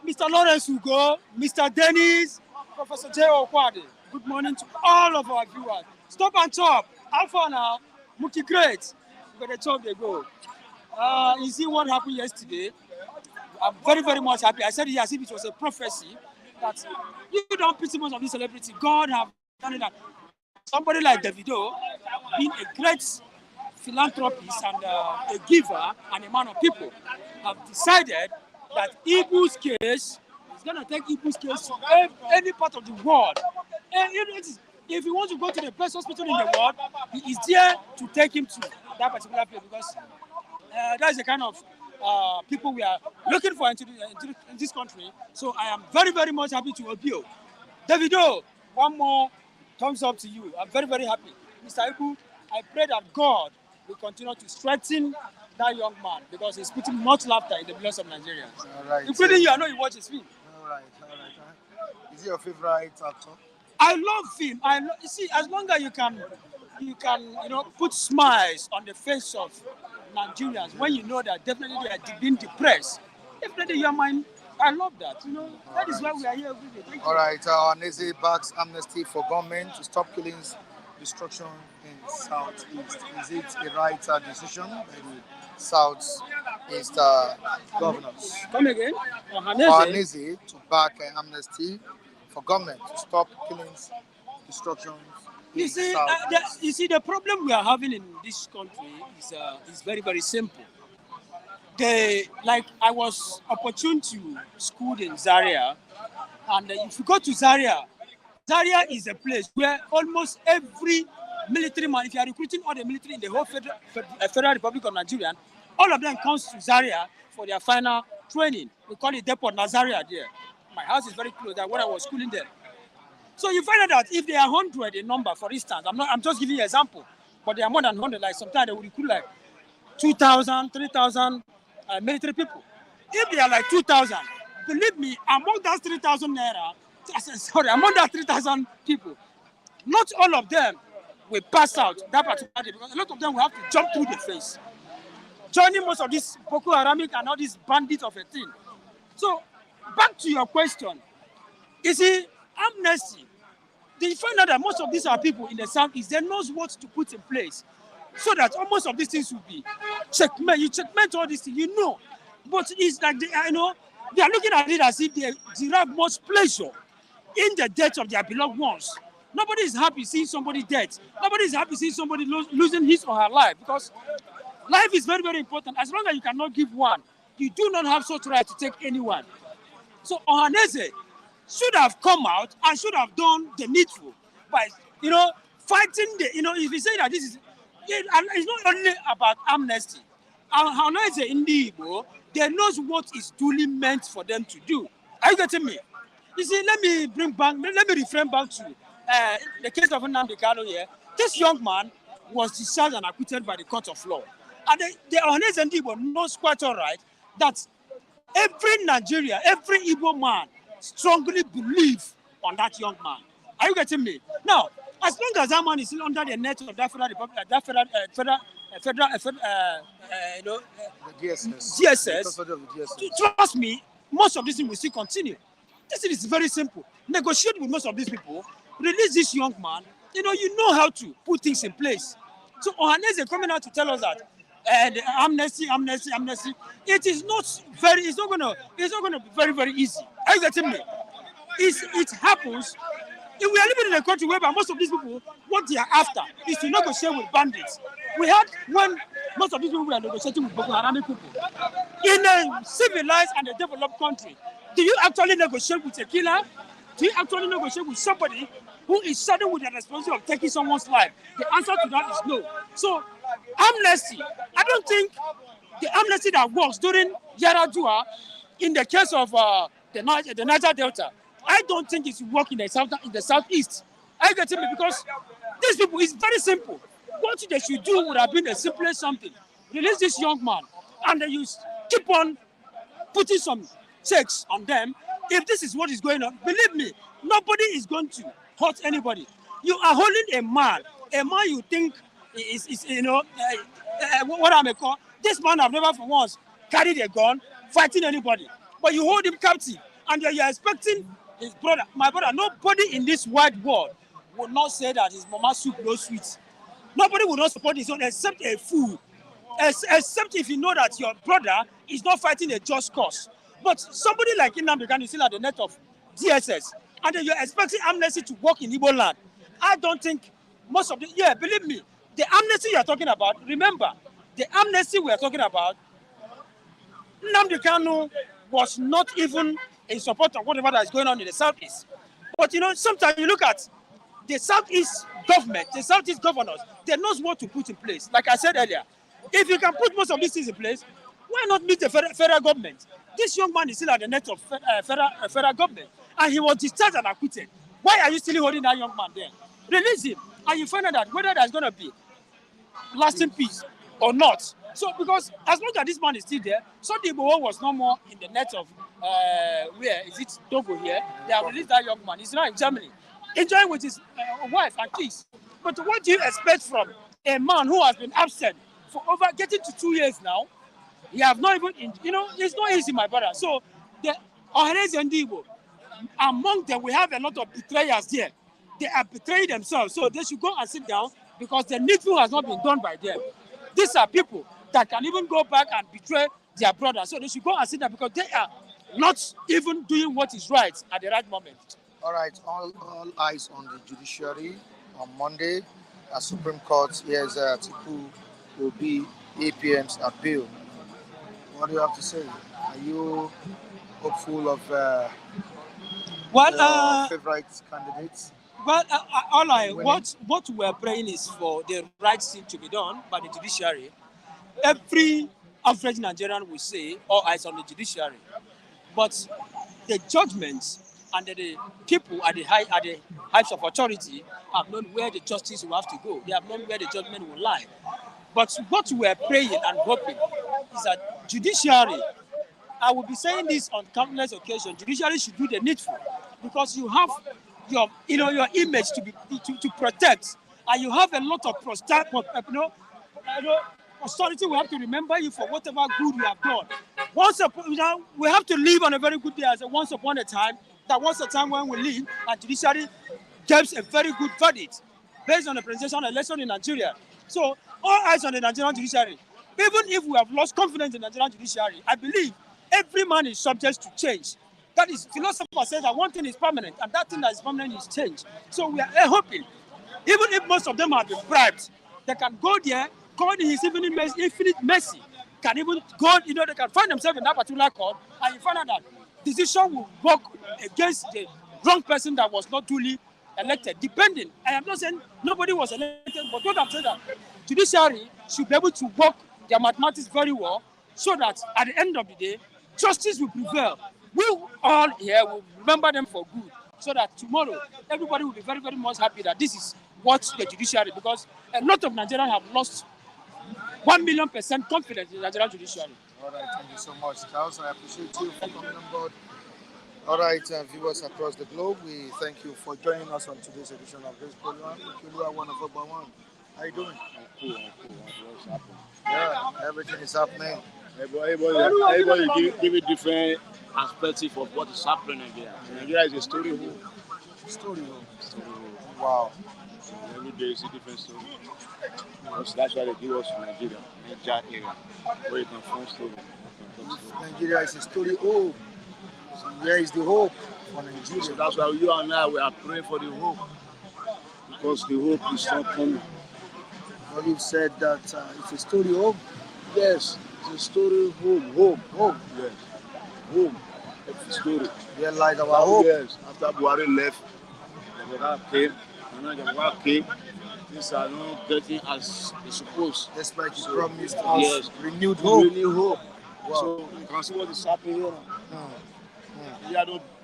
G: Mr. Lawrence Ugo, Mr. Dennis, Professor J. Okwade. Good morning to all of our viewers. Stop and chop. Alpha now, Muki great. We're going to chop they go. You see what happened yesterday? I'm very, very much happy. I said it as if it was a prophecy that you don't pity much of this celebrity. God have done it. That somebody like Davido, being a great philanthropist and a giver and a man of people, have decided that Ibu's case is going to take Ibu's case to any part of the world. And if he wants to go to the best hospital in the world, he is there to take him to that particular place, because that is the kind of people we are looking for in this country. So I am very, very much happy to appeal. Davido, one more thumbs up to you. I'm very, very happy. Mr. Ibu, I pray that God will continue to strengthen that young man, because he's putting much laughter in the millions of Nigerians.
A: All right.
G: Including you, I know you watch his film.
A: All right. Is he your favorite actor?
G: I love him. You see, as long as you can, put smiles on the face of Nigerians when you know that definitely they are being depressed. Definitely your mind. I love that. That is why we are here every day. Thank you.
A: All right. Neze backs amnesty for government to stop killings, destruction in Southeast. Is it a right decision by the Southeast governors?
G: Come again.
A: Neze to back amnesty for government to stop killings, destruction.
G: You see, the problem we are having in this country is very, very simple. I was opportune to school in Zaria, and if you go to Zaria is a place where almost every military man, if you are recruiting all the military in the whole Federal Republic of Nigeria, all of them comes to Zaria for their final training. We call it Depot Nazaria there. My house is very close. That's when I was schooling there. So you find out that if they are 100 in number, for instance, I'm just giving you an example, but they are more than 100. Like sometimes they will recruit like 2,000, 3,000 military people. If they are like 2,000, believe me, among that 3,000 people, not all of them will pass out that particular day, because a lot of them will have to jump through the fence, joining most of these Boko Haramic and all these bandits of a thing. So back to your question, you see, amnesty. They find out that most of these are people in the Southeast. They knows what to put in place, so that almost of these things will be checkmate. You checkmate all these things, But it's like They are looking at it as if they derive much pleasure in the death of their beloved ones. Nobody is happy seeing somebody dead. Nobody is happy seeing somebody losing his or her life, because life is very, very important. As long as you cannot give one, you do not have such right to take anyone. So Ohaneze should have come out and should have done the needful by, fighting the, if you say that this is, and it's not only about amnesty. Ohaneze in the Igbo, they knows what is duly meant for them to do. Are you getting me? You see, let me refrain back to the case of Nnamdi Kanu here. This young man was discharged and acquitted by the court of law. And the Ohaneze and Igbo knows quite all right that every Nigeria, every Igbo man strongly believe on that young man. Are you getting me? Now, as long as that man is still under the net of that DSS, trust me, most of this thing will still continue. This is very simple. Negotiate with most of these people, release this young man. You know how to put things in place. So Ohaneze coming out to tell us that the amnesty. It's not gonna be very, very easy. Are you getting me? It happens. We are living in a country whereby most of these people, what they are after is to negotiate with bandits. We had when most of these people were negotiating with Boko Haram people. In a civilized and a developed country, do you actually negotiate with a killer? Do you actually negotiate with somebody who is saddled with the responsibility of taking someone's life? The answer to that is no. So, amnesty, I don't think the amnesty that works during Yaradua in the case of the Niger Delta, I don't think it's working in the southeast. I get it, because these people, it's very simple. What they should do would have been the simplest something. Release this young man, and then you keep on putting some checks on them. If this is what is going on, believe me, nobody is going to hurt anybody. You are holding a man you think is what I may call, this man have never for once carried a gun, fighting anybody. But you hold him captive, and you're expecting his brother, my brother, nobody in this wide world would not say that his mama soup no sweet. Nobody will not support his own except a fool. Except if you know that your brother is not fighting a just cause. But somebody like Nnamdi Kanu is still at the net of DSS, and then you're expecting amnesty to work in Igbo land. I don't think most of believe me, the amnesty you're talking about, remember, the amnesty we're talking about, Nnamdi Kanu was not even in support of whatever that is going on in the southeast. But sometimes you look at the southeast government, the southeast governors, they know what to put in place. Like I said earlier, if you can put most of these things in place, why not meet the federal government? This young man is still at the net of federal government, and he was discharged and acquitted. Why are you still holding that young man there? Release him, and you find out that whether there's going to be lasting peace or not. So, because as long as this man is still there, Sunday Igboho was no more in the net of where is it, Togo here? They have released that young man. He's now in Germany, enjoying with his wife and kids. But what do you expect from a man who has been absent for over getting to 2 years now? He have not even, it's not easy, my brother. So, the Ohaneze and Igbo, among them, we have a lot of betrayers there. They are betraying themselves, so they should go and sit down, because the needful has not been done by them. These are people that can even go back and betray their brother, so they should go and sit down, because they are not even doing what is right at the right moment.
A: All right, all eyes on the judiciary on Monday. As Supreme Court hears Atiku will be APM's appeal. What do you have to say? Are you hopeful of favorite candidates?
G: Well, what we're praying is for the right thing to be done by the judiciary. Every average Nigerian will say, all eyes on the judiciary. But the judgments and the people at the heights of authority have known where the justice will have to go. They have known where the judgment will lie. But what we're praying and hoping is that judiciary, I will be saying this on countless occasions, judiciary should do the needful, because you have your image to protect, and you have a lot of authority will have to remember you for whatever good you have done. We have to live on a very good day as once upon a time. That was a time when we live, and judiciary gives a very good verdict based on the presidential election in Nigeria. So all eyes on the Nigerian judiciary. Even if we have lost confidence in the Nigerian judiciary, I believe Every man is subject to change. That is, philosopher says that one thing is permanent, and that thing that is permanent is change. So we are hoping, even if most of them have been bribed, they can go there, God in His infinite mercy, can even go, they can find themselves in that particular court, and you find out that decision will work against the wrong person that was not duly elected, depending. I am not saying nobody was elected, but what I'm saying that judiciary should be able to work their mathematics very well, so that at the end of the day, justice will prevail. We all here will remember them for good, so that tomorrow everybody will be very, very much happy that this is what the judiciary, because a lot of Nigerians have lost 1,000,000% confidence in the Nigerian judiciary.
A: All right, thank you so much, Charles. I appreciate you for coming on board. All right, viewers across the globe, we thank you for joining us on today's edition of this program. You are one of our one. How you doing?
H: Cool. What's happening?
A: Yeah, everything is happening.
H: Everybody give a different perspective of what is happening in Nigeria. Nigeria is a story home.
A: Story. Wow.
H: So every day is a different story. That's why they give us Nigeria area, where you can find story.
A: Nigeria is a story home. So where is the hope for Nigeria?
H: So that's why you and I, we are praying for the hope. Because the hope is not coming.
A: Well, you've said that it's a story home.
H: Yes, it's a story home. Yes, home. It's a story.
A: Where lies our hope?
H: Yes, after Buhari left, the Buhari came, and then the Buhari came. Things are not getting as they supposed.
A: Despite you promised us renewed hope.
H: Renewed hope.
A: Wow.
H: So you can see what is happening here now.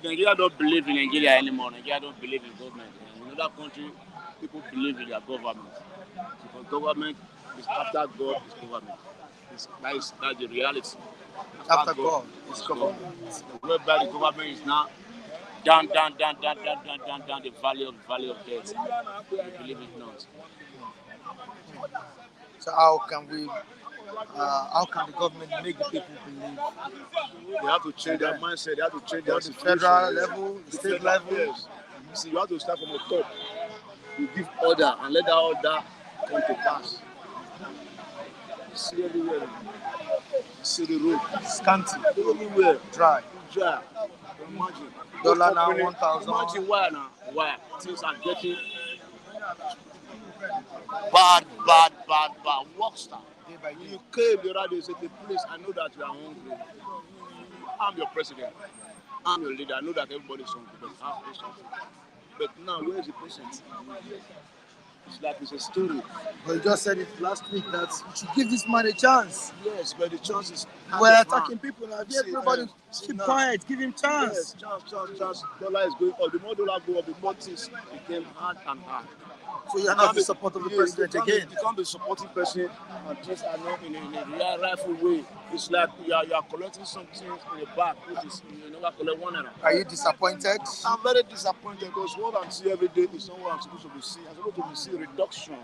H: Nigeria don't believe in Nigeria anymore. Nigeria don't believe in government. In other countries, people believe in their government. Because government is after God is government. That's the reality.
A: After God is government.
H: Whereby the government is now down the valley of death. We believe it not.
A: So how can the government make the people believe?
H: They have to change their mindset. They have to change their
A: the federal level, the state level.
H: Yes. See, you have to start from the top. You give order and let that order come to pass. You see everywhere. You see the road.
A: Scanty.
H: Everywhere.
A: Dry.
H: Imagine.
A: Dollar now 1,000.
H: Imagine why now? Why? Things are getting bad. Workstar. When you came the other day, said, please, I know that you are hungry. I'm your president. I'm your leader. I know that everybody's hungry, but I have patience. But now, where is the patience? It's like it's a story.
A: But you just said it last week that you should give this man a chance.
H: Yes, but the chance is...
A: We're attacking people now. Everybody keep quiet. Give him chance.
H: Yes, chance. Dollar is going up. The more dollar go up, the more things became hard and hard.
A: So you're not the support of the president again?
H: You can't be supporting person and things are not in a rightful way. It's like you are collecting something in the back, which is you never collect $1.
A: Are you disappointed?
H: I'm very disappointed because what I'm seeing every day is not what I'm supposed to be seeing. I'm supposed to be seeing reduction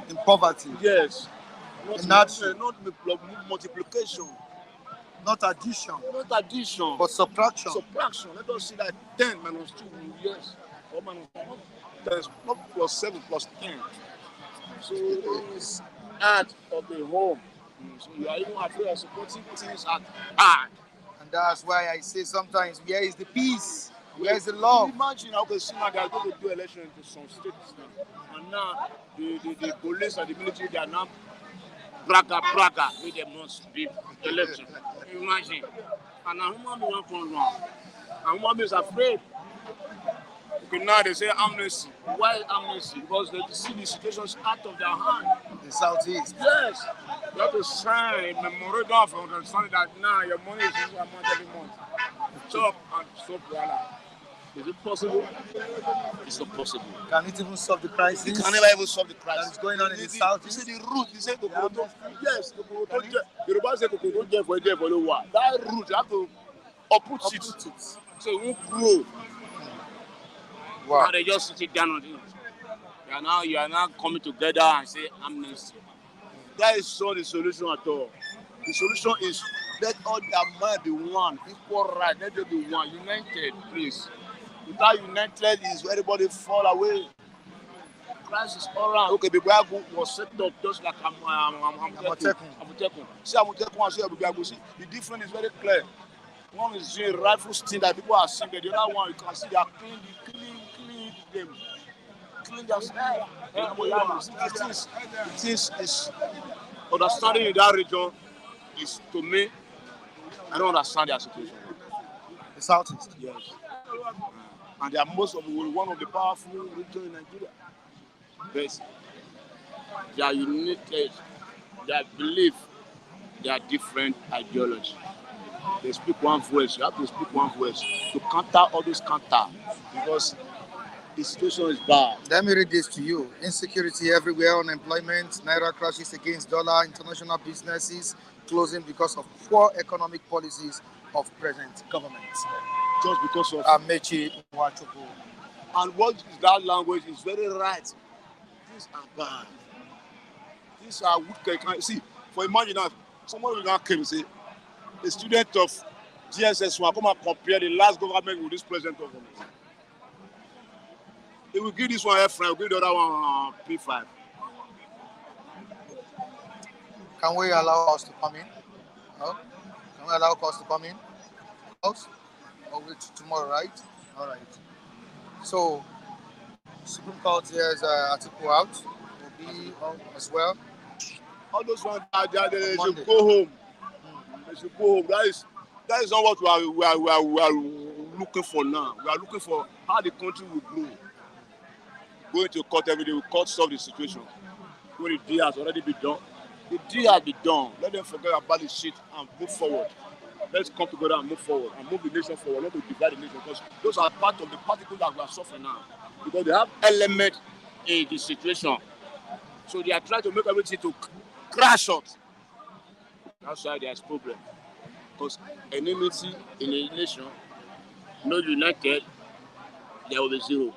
A: in poverty.
H: Yes. Not multiplication.
A: Not addition.
H: But
A: subtraction.
H: Let us see that 10 minus 2, yes. Or minus 1. There's not plus 7 plus 10. So it's add of the home. So you are even afraid of supporting things at hard.
A: And that's why I say sometimes, where is the peace? Where is the love?
H: Imagine how can someone that go to do election into some states now. And now the police and the military, they are now braga, where they must be election. Imagine. And a human being won't come wrong. And human being is afraid. Okay, now they say amnesty. Why amnesty? Because they see the situations out of their hand.
A: The southeast.
H: Yes. You have to sign a memorandum of understanding that now your money is this amount every month. Stop and stop voila. Is it possible? It's not possible.
A: Can it even solve the crisis?
H: It can never even solve the crisis.
A: That is going on in the southeast.
H: You see the root. You say Kokoro. Yes, Kokoro. Yoruba say Kokoro don't for the war. That root, you have to uproot it. So it won't grow.
A: Wow.
H: Now they just sit it down on it. You are now coming together and say amnesty. That is not the solution at all. The solution is let all their mind be one, equal right, let them be one, united, please. Without united is everybody fall away. crisis all around. Okay, Bibiago was set up just like Amotekun. See Amotekun and see Bibiago. See, the difference is very clear. One is doing rifle sting that people are seeing, but the other one you can see they are clean them. Clean their style. It is understanding in that region is, to me, I don't understand their situation.
A: The Southeast.
H: Yes. And they are one of the powerful regions in Nigeria. But they are united, their belief, they are different ideology. They speak one voice, you have to speak one voice to counter all those counter, because the situation is bad.
A: Let me read this to you. Insecurity everywhere, unemployment, Naira crashes against dollar, international businesses closing because of poor economic policies of present government.
H: Just because of
A: Amechi Nwachukwu.
H: And what is that language is very right. These are bad. These are wicked. See, for imagine that someone will now come and say, a student of GSS will come and compare the last government with this present government. They will give this one F, will give the other one P5.
A: Can we allow us to come in? No? Can we allow us to come in? House? Or wait tomorrow, right? All right. So, Supreme Court has article out. Will be on as well.
H: All those ones, they should go home. They should go home. That is not what we are looking for now. We are looking for how the country will grow. Going to court every day, we court solve the situation. When the deal has already been done, the deal has been done. Let them forget about the shit and move forward. Let's come together and move forward and move the nation forward, not to divide the nation, because those are part of the particles that we are suffering now. Because they have element in the situation. So they are trying to make everything to crash out. That's why there's problem. Because enmity in a nation, not united, there will be zero.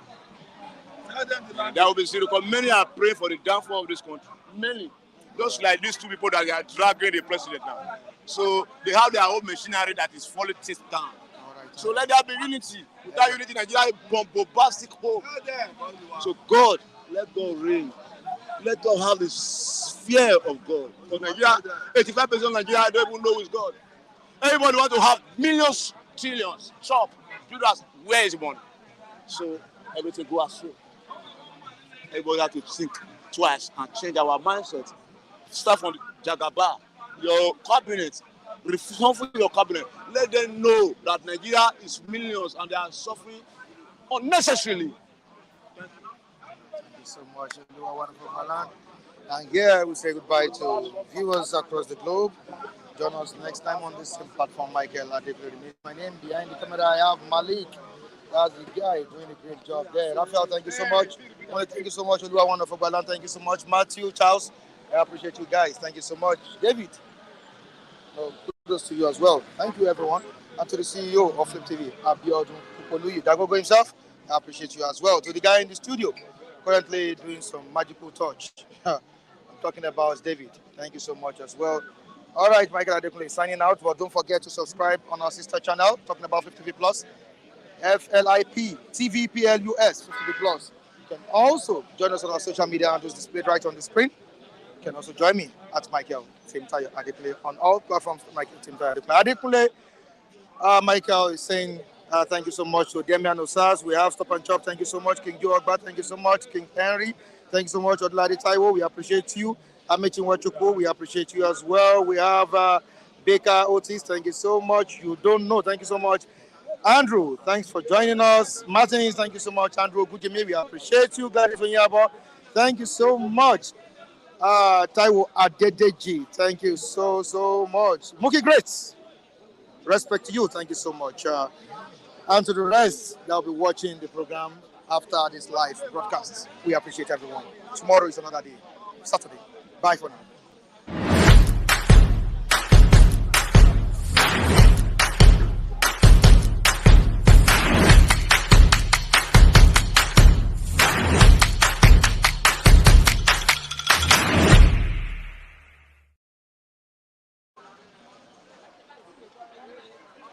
H: There will be zero, because many are praying for the downfall of this country. Many. Just like these two people that are dragging the president now. So they have their own machinery that is falling things down. So let there be unity. Without unity, Nigeria is bombastic hope. So God, let God reign. Let God have this fear of God. Because Nigeria, 85% of Nigeria don't even know who is God. Everybody wants to have millions, trillions, shop, do that. Where is the money? So everything goes astray. Everybody has to think twice and change our mindset. Start from the Jagaba, your cabinet, reform your cabinet. Let them know that Nigeria is millions and they are suffering unnecessarily.
A: Thank you so much, Oluwa, wonderful Malan. And here we say goodbye to viewers across the globe. Join us next time on this same platform. Michael Adekunle. My name behind the camera, I have Malik. That's the guy doing a great job there. Raphael, thank you so much. Thank you so much, Oluwa, wonderful Malan. Thank you so much, Matthew, Charles. I appreciate you guys. Thank you so much, David. Kudos to you as well. Thank you, everyone. And to the CEO of Flip TV, Abiodun Kupoluyi Dagogo himself, I appreciate you as well. To the guy in the studio, currently doing some magical touch. I'm talking about David. Thank you so much as well. All right, Michael Adekunle signing out, but don't forget to subscribe on our sister channel, talking about 50V Plus, FLIP, TVPLUS, 50V Plus. You can also join us on our social media handles displayed right on the screen. You can also join me at Michael Timtayo Adekunle on all platforms. Michael Timtayo Adekunle. Michael is saying thank you so much to Demian Osas. We have Stop and Chop. Thank you so much, King Joe Agba. Thank you so much, King Henry. Thank you so much, Odladi Taiwo. We appreciate you. Amechi Nwachukwu, we appreciate you as well. We have Baker Otis. Thank you so much. You don't know. Thank you so much. Andrew, thanks for joining us. Martinez, thank you so much. Andrew Gujimi, we appreciate you. Gladys Onyabo, thank you so much. Taiwo Adedeji, thank you so much. Mookie Great, respect to you, thank you so much. And to the rest that will be watching the program after this live broadcast, we appreciate everyone. Tomorrow is another day, Saturday. Bye for now.